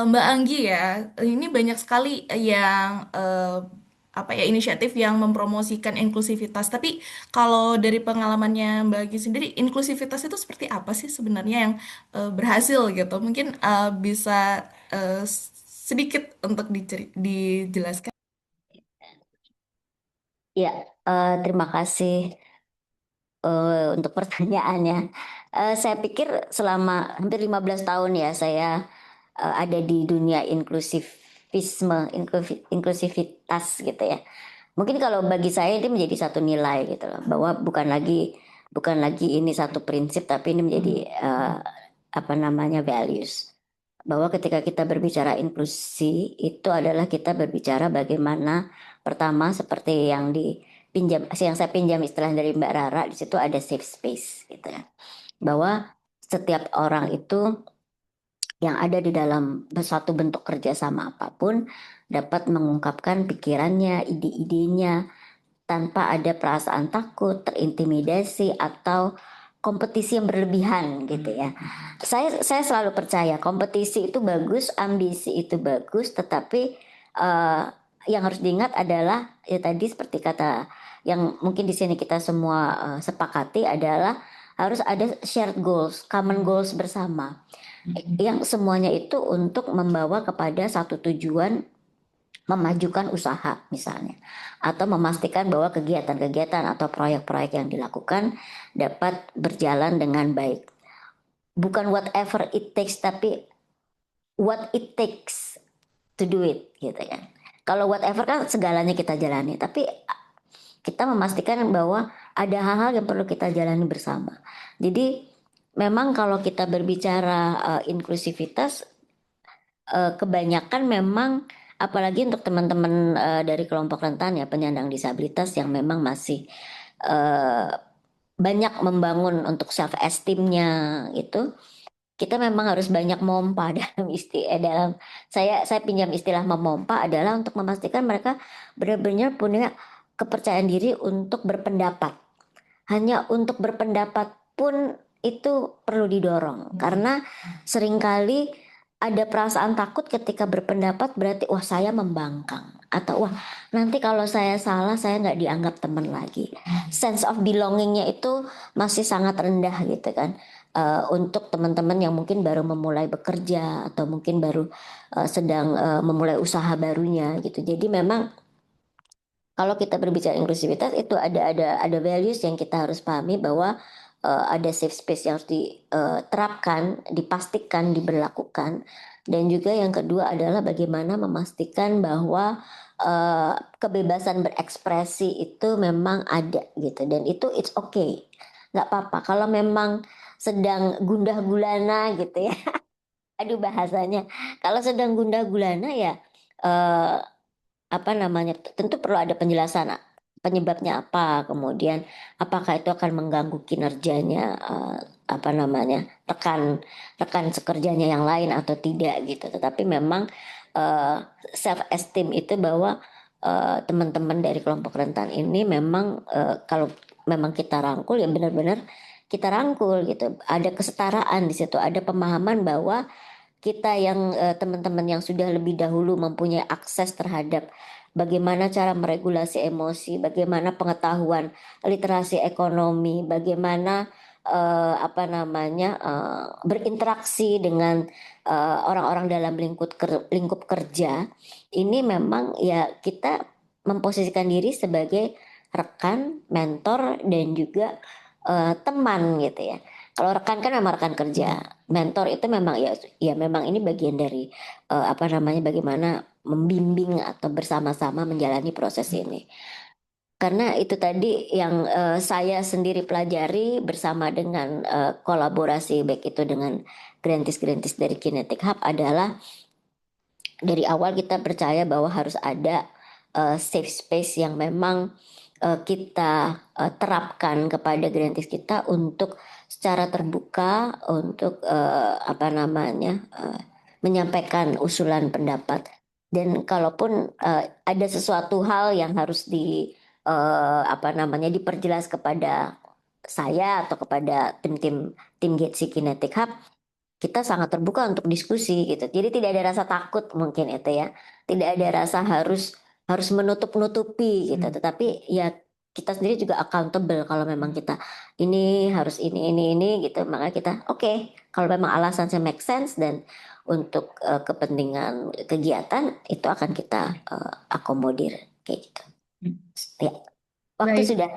Mbak Anggi ya. Ini banyak sekali yang apa ya inisiatif yang mempromosikan inklusivitas. Tapi kalau dari pengalamannya Mbak Anggi sendiri, inklusivitas itu seperti apa sih sebenarnya yang berhasil gitu. Mungkin bisa eh, sedikit untuk dijelaskan. Ya, terima kasih untuk pertanyaannya. Saya pikir selama hampir 15 tahun ya saya ada di dunia inklusivitas gitu ya. Mungkin kalau bagi saya ini menjadi satu nilai gitu loh, bahwa bukan lagi ini satu prinsip, tapi ini menjadi apa namanya values. Bahwa ketika kita berbicara inklusi itu adalah kita berbicara bagaimana pertama seperti yang saya pinjam istilah dari Mbak Rara, di situ ada safe space gitu ya. Bahwa setiap orang itu yang ada di dalam suatu bentuk kerjasama apapun dapat mengungkapkan pikirannya, ide-idenya tanpa ada perasaan takut, terintimidasi atau kompetisi yang berlebihan gitu ya. Saya selalu percaya kompetisi itu bagus, ambisi itu bagus, tetapi yang harus diingat adalah ya tadi seperti kata yang mungkin di sini kita semua sepakati adalah harus ada shared goals, common goals bersama. Yang semuanya itu untuk membawa kepada satu tujuan memajukan usaha misalnya atau memastikan bahwa kegiatan-kegiatan atau proyek-proyek yang dilakukan dapat berjalan dengan baik. Bukan whatever it takes tapi what it takes to do it gitu kan. Kalau whatever kan segalanya kita jalani, tapi kita memastikan bahwa ada hal-hal yang perlu kita jalani bersama. Jadi memang kalau kita berbicara inklusivitas kebanyakan memang apalagi untuk teman-teman dari kelompok rentan ya penyandang disabilitas yang memang masih banyak membangun untuk self esteemnya itu kita memang harus banyak mompa dalam saya pinjam istilah memompa adalah untuk memastikan mereka benar-benar punya kepercayaan diri untuk berpendapat. Hanya untuk berpendapat pun itu perlu didorong karena seringkali ada perasaan takut ketika berpendapat berarti wah saya membangkang atau wah nanti kalau saya salah saya nggak dianggap teman lagi. Sense of belongingnya itu masih sangat rendah gitu kan. Untuk teman-teman yang mungkin baru memulai bekerja atau mungkin baru sedang memulai usaha barunya gitu. Jadi memang kalau kita berbicara inklusivitas itu ada values yang kita harus pahami bahwa ada safe space yang harus diterapkan, dipastikan, diberlakukan. Dan juga yang kedua adalah bagaimana memastikan bahwa kebebasan berekspresi itu memang ada gitu. Dan itu it's okay, nggak apa-apa. Kalau memang sedang gundah gulana gitu ya, aduh bahasanya. Kalau sedang gundah gulana ya apa namanya tentu perlu ada penjelasan penyebabnya apa, kemudian apakah itu akan mengganggu kinerjanya apa namanya rekan sekerjanya yang lain atau tidak gitu. Tetapi memang self esteem itu bahwa teman-teman dari kelompok rentan ini memang kalau memang kita rangkul ya benar-benar kita rangkul gitu. Ada kesetaraan di situ, ada pemahaman bahwa kita yang teman-teman yang sudah lebih dahulu mempunyai akses terhadap bagaimana cara meregulasi emosi, bagaimana pengetahuan literasi ekonomi, bagaimana apa namanya berinteraksi dengan orang-orang dalam lingkup kerja, ini memang ya kita memposisikan diri sebagai rekan, mentor, dan juga teman gitu ya. Kalau rekan kan memang rekan kerja, mentor itu memang ya memang ini bagian dari apa namanya bagaimana membimbing atau bersama-sama menjalani proses ini. Karena itu tadi yang saya sendiri pelajari bersama dengan kolaborasi baik itu dengan grantis-grantis dari Kinetic Hub adalah dari awal kita percaya bahwa harus ada safe space yang memang kita terapkan kepada grantis kita untuk secara terbuka untuk apa namanya menyampaikan usulan pendapat. Dan kalaupun ada sesuatu hal yang harus apa namanya diperjelas kepada saya atau kepada tim Getsi Kinetic Hub, kita sangat terbuka untuk diskusi gitu. Jadi tidak ada rasa takut mungkin itu ya. Tidak ada rasa harus menutup-nutupi gitu. Tetapi ya kita sendiri juga accountable kalau memang kita ini harus ini gitu. Maka kita oke, kalau memang alasannya make sense dan untuk kepentingan kegiatan itu akan kita akomodir kayak gitu. Ya, waktu Baik. sudah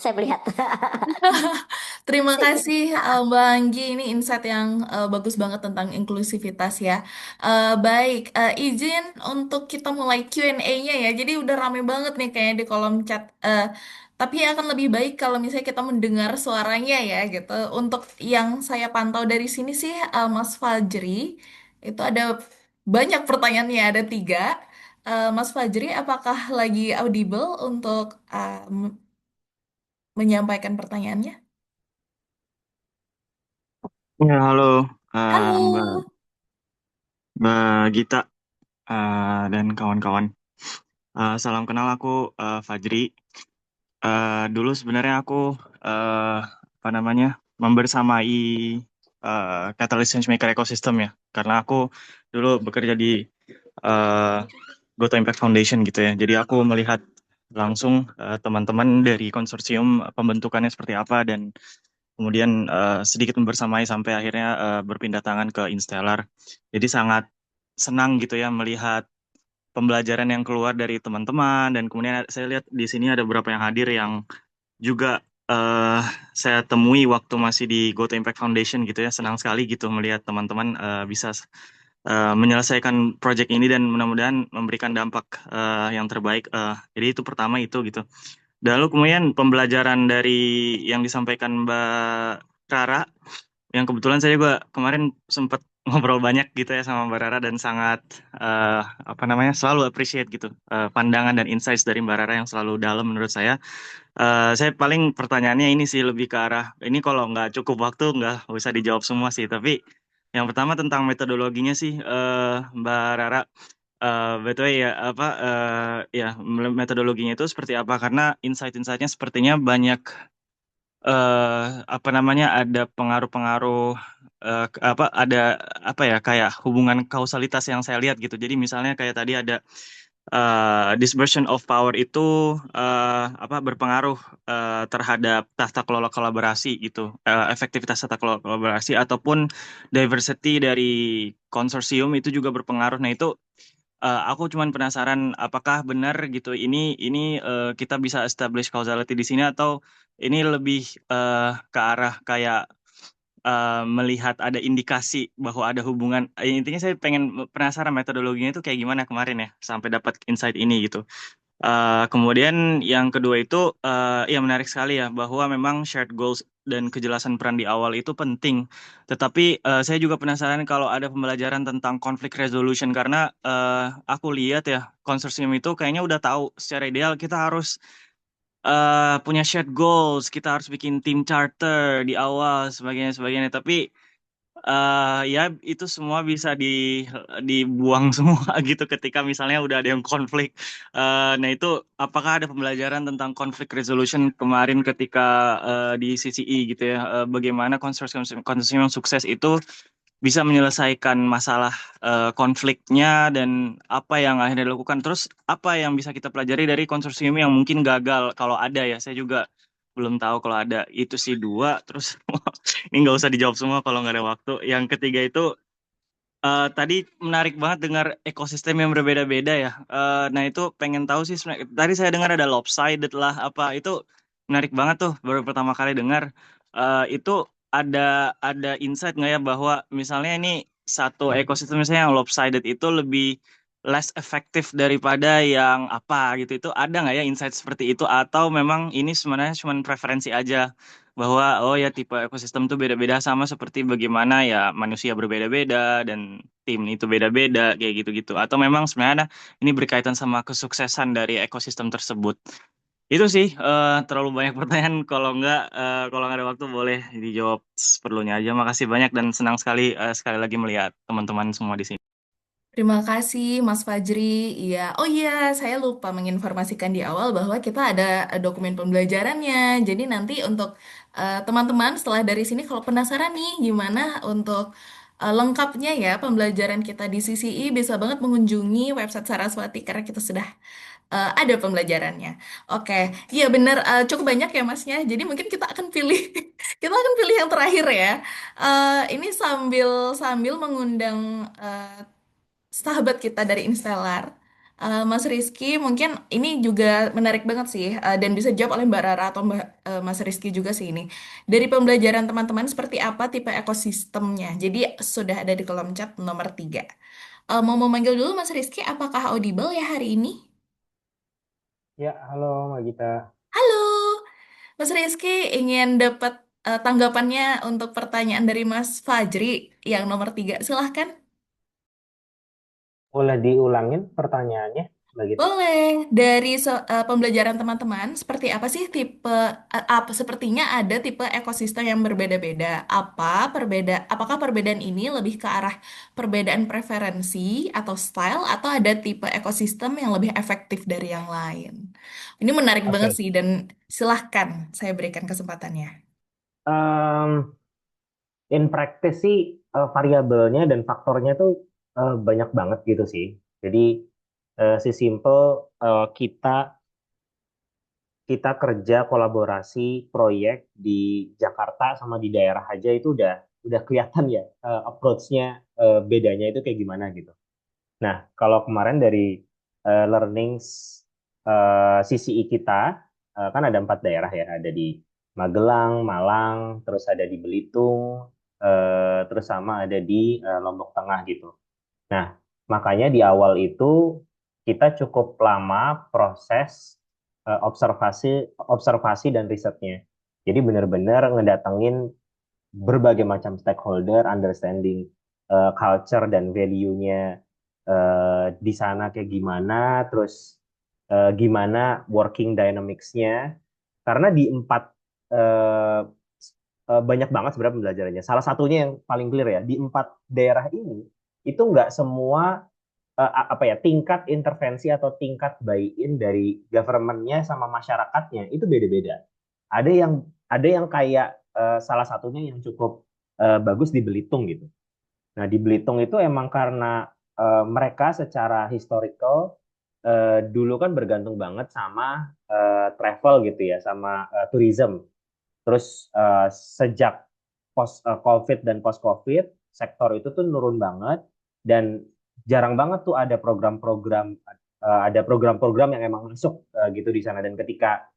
saya melihat. Terima kasih Mbak Anggi, ini insight yang bagus banget tentang inklusivitas ya. Baik, izin untuk kita mulai Q&A-nya ya. Jadi udah rame banget nih kayaknya di kolom chat. Tapi akan lebih baik kalau misalnya kita mendengar suaranya ya gitu. Untuk yang saya pantau dari sini sih Mas Fajri, itu ada banyak pertanyaannya, ada 3. Mas Fajri, apakah lagi audible untuk menyampaikan pertanyaannya? Ya, halo, Halo. Mbak Gita dan kawan-kawan. Salam kenal, aku Fajri. Dulu sebenarnya aku apa namanya membersamai Catalyst Changemaker Ecosystem ya, karena aku dulu bekerja di Goto Impact Foundation gitu ya. Jadi aku melihat langsung teman-teman dari konsorsium pembentukannya seperti apa dan kemudian sedikit membersamai sampai akhirnya berpindah tangan ke Instellar. Jadi sangat senang gitu ya melihat pembelajaran yang keluar dari teman-teman dan kemudian saya lihat di sini ada beberapa yang hadir yang juga saya temui waktu masih di Goto Impact Foundation gitu ya. Senang sekali gitu melihat teman-teman bisa menyelesaikan proyek ini dan mudah-mudahan memberikan dampak yang terbaik. Jadi itu pertama itu gitu. Dan lalu kemudian pembelajaran dari yang disampaikan Mbak Rara, yang kebetulan saya juga kemarin sempat ngobrol banyak gitu ya sama Mbak Rara dan sangat apa namanya selalu appreciate gitu pandangan dan insights dari Mbak Rara yang selalu dalam menurut saya. Saya paling pertanyaannya ini sih lebih ke arah ini kalau nggak cukup waktu nggak usah dijawab semua sih. Tapi yang pertama tentang metodologinya sih Mbak Rara. Betul ya apa ya metodologinya itu seperti apa karena insight-insightnya sepertinya banyak apa namanya ada pengaruh-pengaruh apa ada apa ya kayak hubungan kausalitas yang saya lihat gitu. Jadi misalnya kayak tadi ada dispersion of power itu apa berpengaruh terhadap tata kelola kolaborasi gitu, efektivitas tata kelola kolaborasi ataupun diversity dari konsorsium itu juga berpengaruh. Nah itu aku cuman penasaran apakah benar gitu ini kita bisa establish causality di sini atau ini lebih ke arah kayak melihat ada indikasi bahwa ada hubungan. Intinya saya pengen penasaran metodologinya itu kayak gimana kemarin ya sampai dapat insight ini gitu. Kemudian yang kedua itu ya menarik sekali ya bahwa memang shared goals dan kejelasan peran di awal itu penting. Tetapi saya juga penasaran kalau ada pembelajaran tentang conflict resolution karena aku lihat ya konsorsium itu kayaknya udah tahu secara ideal kita harus punya shared goals, kita harus bikin team charter di awal sebagainya. Tapi ya itu semua bisa dibuang semua gitu ketika misalnya udah ada yang konflik. Nah itu apakah ada pembelajaran tentang conflict resolution kemarin ketika di CCI gitu ya? Bagaimana konsorsium yang sukses itu bisa menyelesaikan masalah konfliknya dan apa yang akhirnya dilakukan. Terus apa yang bisa kita pelajari dari konsorsium yang mungkin gagal kalau ada ya? Saya juga belum tahu kalau ada itu sih dua. Terus ini nggak usah dijawab semua kalau nggak ada waktu. Yang ketiga itu tadi menarik banget dengar ekosistem yang berbeda-beda ya. Nah itu pengen tahu sih sebenarnya. Tadi saya dengar ada lopsided lah apa itu menarik banget tuh baru pertama kali dengar. Itu ada insight nggak ya bahwa misalnya ini satu ekosistem misalnya yang lopsided itu lebih less efektif daripada yang apa gitu. Itu ada nggak ya insight seperti itu atau memang ini sebenarnya cuma preferensi aja? Bahwa oh ya tipe ekosistem tuh beda-beda sama seperti bagaimana ya manusia berbeda-beda dan tim itu beda-beda kayak gitu-gitu atau memang sebenarnya ini berkaitan sama kesuksesan dari ekosistem tersebut itu sih terlalu banyak pertanyaan kalau nggak ada waktu boleh dijawab seperlunya aja. Makasih banyak dan senang sekali lagi melihat teman-teman semua di sini. Terima kasih Mas Fajri. Iya, oh iya, saya lupa menginformasikan di awal bahwa kita ada dokumen pembelajarannya. Jadi nanti untuk teman-teman setelah dari sini kalau penasaran nih gimana untuk lengkapnya ya pembelajaran kita di CCI bisa banget mengunjungi website Saraswati karena kita sudah ada pembelajarannya. Oke, iya benar cukup banyak ya Masnya. Jadi mungkin kita akan pilih kita akan pilih yang terakhir ya. Ini sambil sambil mengundang sahabat kita dari Instellar, Mas Rizky, mungkin ini juga menarik banget sih, dan bisa dijawab oleh Mbak Rara atau Mas Rizky juga sih ini. Dari pembelajaran teman-teman, seperti apa tipe ekosistemnya? Jadi sudah ada di kolom chat nomor 3. Mau memanggil dulu Mas Rizky, apakah audible ya hari ini? Ya, halo Mbak Gita. Halo, Mas Rizky ingin dapat tanggapannya untuk pertanyaan dari Mas Fajri yang nomor 3. Silahkan. Boleh diulangin pertanyaannya, Mbak Gita? Boleh. Dari pembelajaran teman-teman, seperti apa sih tipe sepertinya ada tipe ekosistem yang berbeda-beda. Apakah perbedaan ini lebih ke arah perbedaan preferensi atau style atau ada tipe ekosistem yang lebih efektif dari yang lain? Ini menarik banget Oke. sih dan silahkan saya berikan kesempatannya. Em, in practice sih variabelnya dan faktornya tuh banyak banget gitu sih. Jadi sesimpel kita kita kerja kolaborasi proyek di Jakarta sama di daerah aja itu udah kelihatan ya approach-nya bedanya itu kayak gimana gitu. Nah, kalau kemarin dari learnings CCI kita, kan ada 4 daerah ya, ada di Magelang, Malang, terus ada di Belitung, terus sama ada di Lombok Tengah gitu. Nah, makanya di awal itu kita cukup lama proses observasi observasi dan risetnya. Jadi benar-benar ngedatengin berbagai macam stakeholder, understanding culture dan value-nya di sana kayak gimana, terus gimana working dynamics-nya. Karena di 4 eh, banyak banget sebenarnya pembelajarannya. Salah satunya yang paling clear ya, di 4 daerah ini itu nggak semua apa ya tingkat intervensi atau tingkat buy-in dari government-nya sama masyarakatnya itu beda-beda. Ada yang kayak salah satunya yang cukup bagus di Belitung gitu. Nah, di Belitung itu emang karena mereka secara historical dulu kan bergantung banget sama travel gitu ya, sama tourism. Terus sejak post COVID dan post COVID, sektor itu tuh nurun banget dan jarang banget tuh ada program-program yang emang masuk gitu di sana. Dan ketika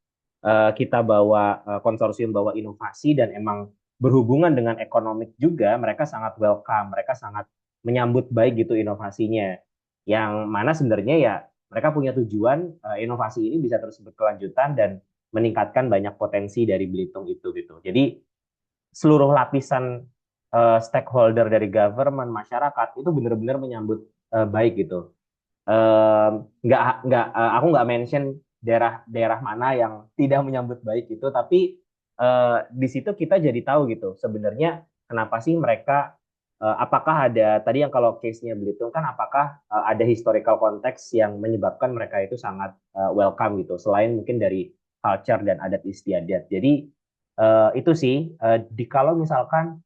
kita bawa konsorsium bawa inovasi dan emang berhubungan dengan ekonomik juga, mereka sangat welcome, mereka sangat menyambut baik gitu inovasinya. Yang mana sebenarnya ya mereka punya tujuan inovasi ini bisa terus berkelanjutan dan meningkatkan banyak potensi dari Belitung itu gitu. Jadi seluruh lapisan stakeholder dari government, masyarakat itu benar-benar menyambut baik gitu. Aku nggak mention daerah-daerah mana yang tidak menyambut baik itu, tapi di situ kita jadi tahu gitu sebenarnya kenapa sih mereka apakah ada tadi yang kalau case-nya Belitung kan apakah ada historical context yang menyebabkan mereka itu sangat welcome gitu selain mungkin dari culture dan adat istiadat. Jadi itu sih kalau misalkan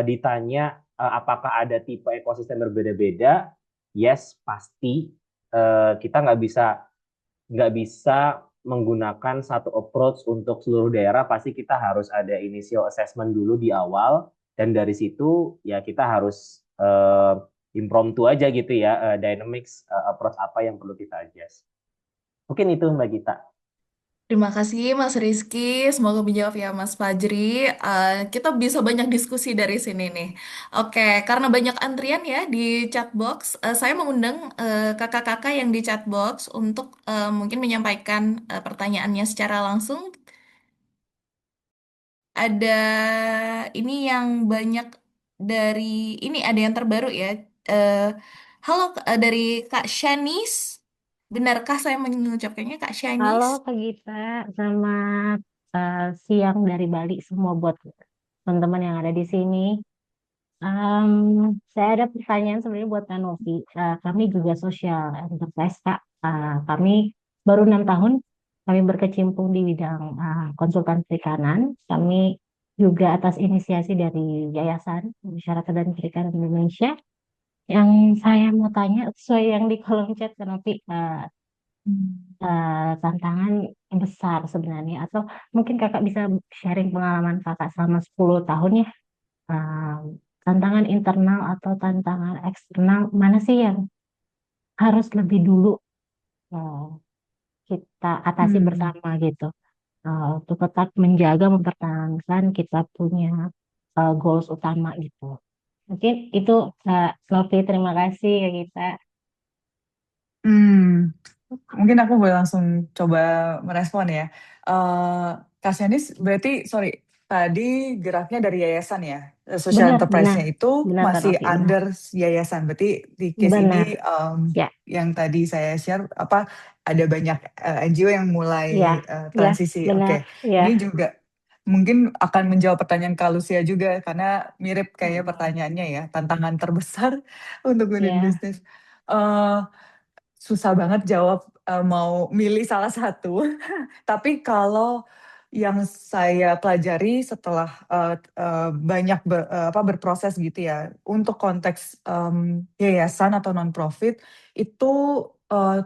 ditanya apakah ada tipe ekosistem berbeda-beda, yes pasti kita nggak bisa menggunakan satu approach untuk seluruh daerah, pasti kita harus ada initial assessment dulu di awal, dan dari situ ya kita harus impromptu aja gitu ya, dynamics approach apa yang perlu kita adjust. Mungkin itu Mbak Gita. Terima kasih Mas Rizky, semoga menjawab ya Mas Fajri. Kita bisa banyak diskusi dari sini nih. Oke, karena banyak antrian ya di chatbox, saya mengundang kakak-kakak yang di chatbox untuk mungkin menyampaikan pertanyaannya secara langsung. Ada ini yang banyak dari ini ada yang terbaru ya. Eh, halo dari Kak Shanis. Benarkah saya mengucapkannya Kak Halo Shanis? Kak Gita, selamat siang dari Bali semua buat teman-teman yang ada di sini. Saya ada pertanyaan sebenarnya buat Kak Novi. Kami juga social enterprise Kak. Kami baru 6 tahun, kami berkecimpung di bidang konsultan perikanan. Kami juga atas inisiasi dari Yayasan Masyarakat dan Perikanan Indonesia. Yang saya mau tanya sesuai yang di kolom chat Kak Novi, tantangan yang besar sebenarnya atau mungkin kakak bisa sharing pengalaman kakak selama 10 tahun ya, uh, tantangan internal atau tantangan eksternal mana sih yang harus lebih dulu uh, kita atasi bersama gitu, untuk tetap menjaga mempertahankan kita punya goals utama gitu. Mungkin itu Kak Novi, terima kasih ya kita. Hmm, Mungkin aku boleh langsung coba merespon ya. Kak Sianis, berarti sorry, tadi geraknya dari yayasan ya? Social Benar, benar, enterprise-nya itu benar Kak masih Novi, benar, under yayasan. Berarti di case benar ini ya, yang tadi saya share, ada banyak NGO yang ya, mulai ya, transisi. benar Oke, ya. ini juga mungkin akan menjawab pertanyaan Kak Lucia juga, karena mirip kayaknya pertanyaannya ya, tantangan terbesar untuk unit Ya, bisnis. Eh, Susah banget jawab, mau milih salah satu. Tapi kalau yang saya pelajari setelah, banyak berproses gitu ya, untuk konteks, yayasan atau non-profit, itu, eee,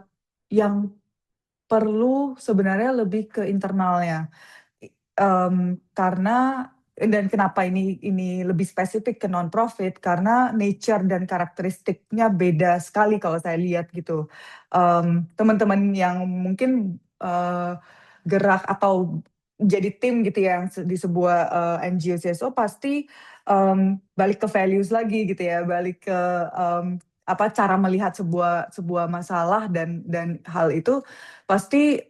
yang perlu sebenarnya lebih ke internalnya. Karena dan kenapa ini lebih spesifik ke non-profit, karena nature dan karakteristiknya beda sekali kalau saya lihat gitu. Teman-teman yang mungkin, gerak atau jadi tim gitu ya, yang di sebuah, NGO CSO pasti, balik ke values lagi gitu ya, balik ke, cara melihat sebuah masalah dan hal itu pasti,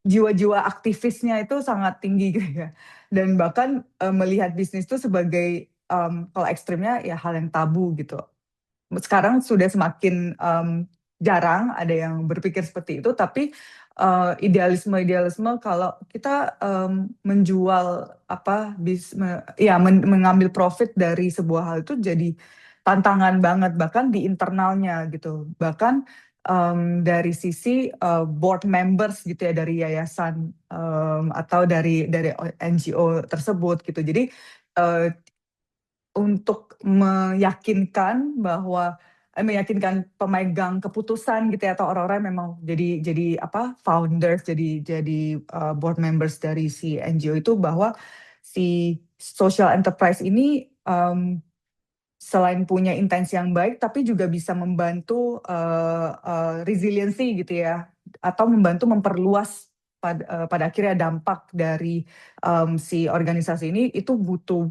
jiwa-jiwa aktivisnya itu sangat tinggi gitu ya. Dan bahkan, melihat bisnis itu sebagai, kalau ekstrimnya ya hal yang tabu gitu. Sekarang sudah semakin, jarang ada yang berpikir seperti itu, tapi, idealisme-idealisme kalau kita, menjual mengambil profit dari sebuah hal itu jadi tantangan banget, bahkan di internalnya gitu. Bahkan, dari sisi, board members gitu ya, dari yayasan, atau dari NGO tersebut gitu. Jadi, eee, untuk meyakinkan pemegang keputusan gitu ya, atau orang-orang yang memang jadi founders, jadi board members dari si NGO itu, bahwa si social enterprise ini, selain punya intensi yang baik, tapi juga bisa membantu, resiliensi gitu ya, atau membantu memperluas pada akhirnya dampak dari, si organisasi ini, itu butuh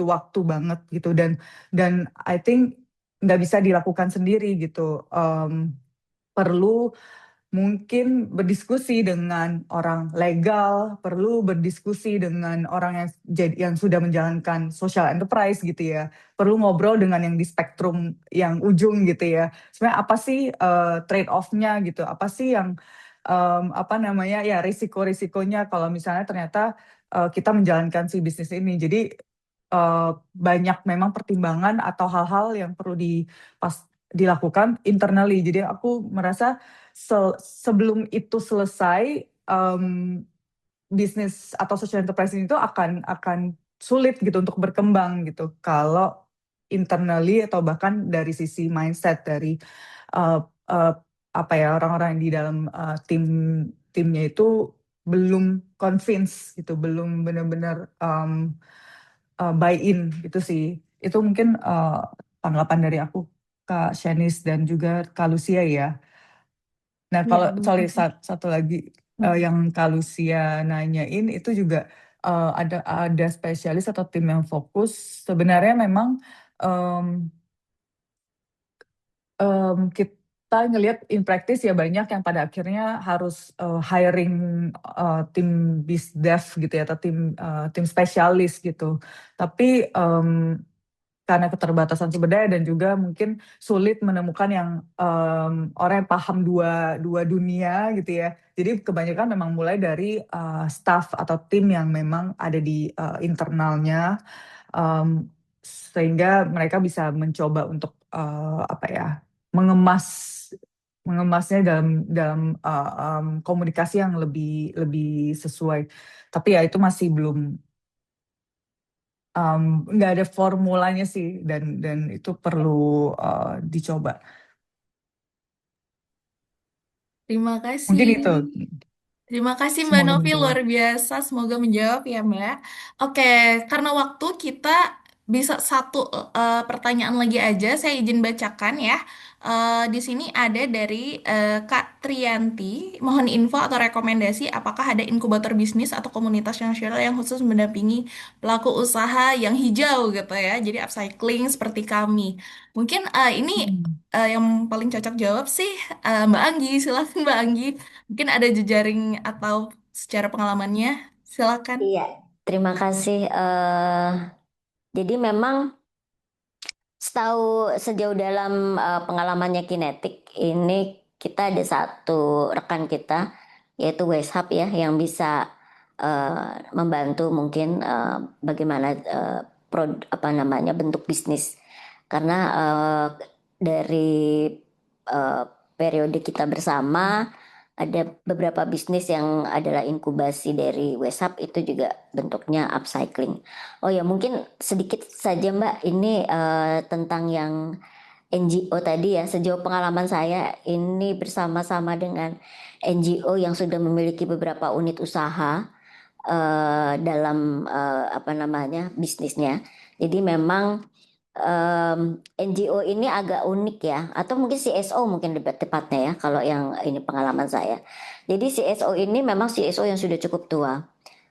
waktu banget gitu, dan I think nggak bisa dilakukan sendiri gitu. Perlu mungkin berdiskusi dengan orang legal, perlu berdiskusi dengan orang yang sudah menjalankan social enterprise gitu ya, perlu ngobrol dengan yang di spektrum yang ujung gitu ya. Sebenarnya apa sih, trade off-nya gitu, apa sih yang, ya risiko-risikonya kalau misalnya ternyata, kita menjalankan si bisnis ini. Jadi, banyak memang pertimbangan atau hal-hal yang perlu dilakukan internally. Jadi aku merasa sebelum itu selesai, bisnis atau social enterprise itu akan sulit gitu untuk berkembang gitu, kalau internally atau bahkan dari sisi mindset dari, eee eee, apa ya, orang-orang di dalam timnya itu belum convince gitu, belum benar-benar buy in gitu sih. Itu mungkin tanggapan dari aku, Kak Shanice dan juga Kak Lucia ya. Nah, Ya, kalau sorry, satu lagi yang Kak Lucia nanyain itu juga ada spesialis atau tim yang fokus. Sebenarnya memang kita ngelihat in practice ya banyak yang pada akhirnya harus hiring tim biz dev gitu ya, atau tim spesialis gitu. Tapi karena keterbatasan sumber daya dan juga mungkin sulit menemukan yang orang yang paham dua dunia gitu ya. Jadi kebanyakan memang mulai dari staff atau tim yang memang ada di internalnya, sehingga mereka bisa mencoba untuk apa ya, mengemasnya dalam komunikasi yang lebih sesuai. Tapi ya itu masih belum, nggak ada formulanya sih, dan itu perlu dicoba. Terima Mungkin kasih. itu. Terima kasih Mbak Semoga Novi, menjawab. luar biasa. Semoga menjawab ya Mbak. Oke, karena waktu kita bisa satu pertanyaan lagi aja, saya izin bacakan ya. Di sini ada dari Kak Trianti, mohon info atau rekomendasi apakah ada inkubator bisnis atau komunitas nasional yang khusus mendampingi pelaku usaha yang hijau gitu ya, jadi upcycling seperti kami. Mungkin ini yang paling cocok jawab sih Mbak Anggi, silakan Mbak Anggi. Mungkin ada jejaring atau secara pengalamannya, silakan. Iya, terima kasih. Jadi memang sejauh dalam pengalamannya Kinetik ini, kita ada satu rekan kita yaitu Weshub ya, yang bisa membantu mungkin bagaimana apa namanya, bentuk bisnis. Karena dari periode kita bersama ada beberapa bisnis yang adalah inkubasi dari Weshub, itu juga bentuknya upcycling. Oh ya, mungkin sedikit saja Mbak, ini tentang yang NGO tadi ya. Sejauh pengalaman saya ini bersama-sama dengan NGO yang sudah memiliki beberapa unit usaha dalam apa namanya, bisnisnya. Jadi memang NGO ini agak unik ya, atau mungkin CSO mungkin tepatnya ya, kalau yang ini pengalaman saya. Jadi CSO ini memang CSO yang sudah cukup tua,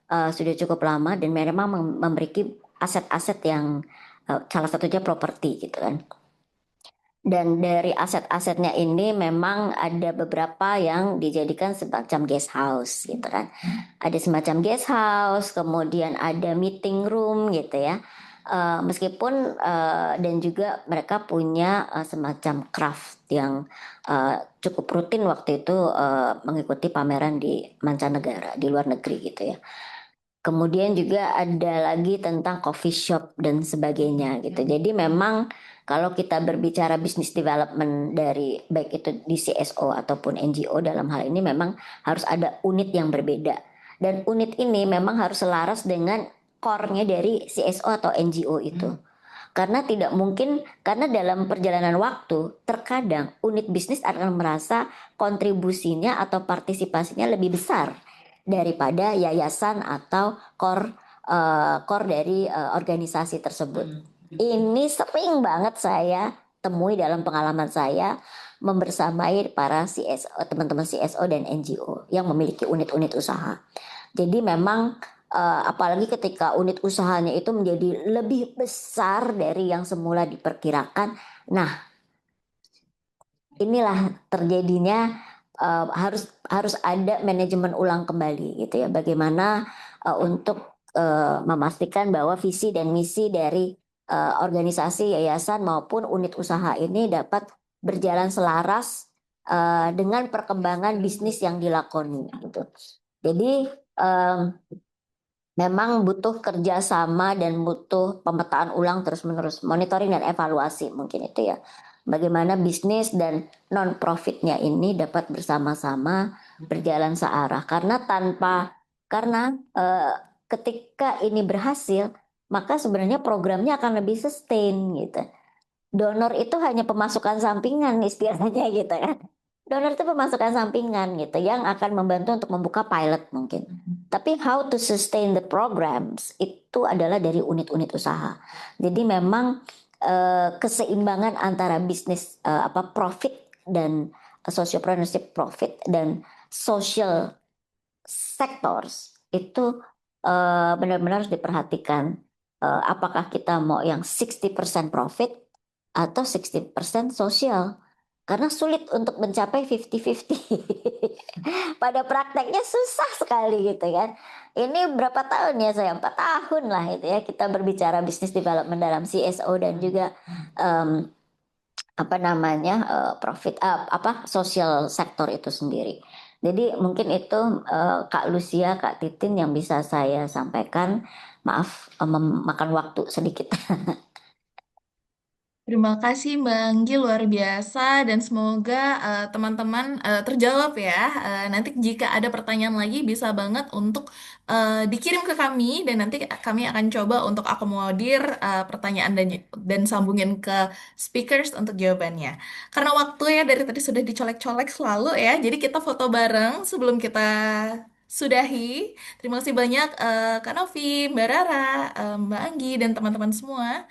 sudah cukup lama, dan memang memiliki aset-aset yang salah satunya properti gitu kan. Dan dari aset-asetnya ini memang ada beberapa yang dijadikan semacam guest house gitu kan. Ada semacam guest house, kemudian ada meeting room gitu ya. Meskipun dan juga mereka punya semacam craft yang cukup rutin waktu itu mengikuti pameran di mancanegara, di luar negeri gitu ya. Kemudian juga ada lagi tentang coffee shop dan sebagainya gitu. Jadi memang kalau kita berbicara business development dari baik itu di CSO ataupun NGO, dalam hal ini memang harus ada unit yang berbeda. Dan unit ini memang harus selaras dengan core-nya dari CSO atau NGO itu. Karena tidak mungkin, karena dalam perjalanan waktu terkadang unit bisnis akan merasa kontribusinya atau partisipasinya lebih besar daripada yayasan atau core dari organisasi tersebut. Ini sering banget saya temui dalam pengalaman saya membersamai para CSO, teman-teman CSO dan NGO yang memiliki unit-unit usaha. Jadi memang apalagi ketika unit usahanya itu menjadi lebih besar dari yang semula diperkirakan. Nah, inilah terjadinya harus ada manajemen ulang kembali gitu ya. Bagaimana untuk memastikan bahwa visi dan misi dari organisasi, yayasan maupun unit usaha ini dapat berjalan selaras dengan perkembangan bisnis yang dilakoni gitu. Jadi memang butuh kerjasama dan butuh pemetaan ulang terus-menerus, monitoring dan evaluasi mungkin itu ya. Bagaimana bisnis dan non-profitnya ini dapat bersama-sama berjalan searah. Karena ketika ini berhasil, maka sebenarnya programnya akan lebih sustain gitu. Donor itu hanya pemasukan sampingan istilahnya gitu kan. Donor itu pemasukan sampingan gitu yang akan membantu untuk membuka pilot mungkin. Tapi how to sustain the programs itu adalah dari unit-unit usaha. Jadi memang keseimbangan antara bisnis profit dan sociopreneurship profit dan social sectors itu benar-benar harus diperhatikan. Apakah kita mau yang 60% profit atau 60% sosial? Karena sulit untuk mencapai 50-50. Pada prakteknya susah sekali gitu kan. Ini berapa tahun ya saya? 4 tahun lah itu ya kita berbicara business development dalam CSO dan juga em, profit social sector itu sendiri. Jadi mungkin itu Kak Lucia, Kak Titin yang bisa saya sampaikan. Maaf memakan waktu sedikit. Terima kasih Mbak Anggi, luar biasa dan semoga teman-teman terjawab ya. Nanti jika ada pertanyaan lagi bisa banget untuk dikirim ke kami dan nanti kami akan coba untuk akomodir pertanyaan dan sambungin ke speakers untuk jawabannya. Karena waktu ya dari tadi sudah dicolek-colek selalu ya, jadi kita foto bareng sebelum kita sudahi. Terima kasih banyak Kak Novi, Mbak Rara, Mbak Anggi dan teman-teman semua.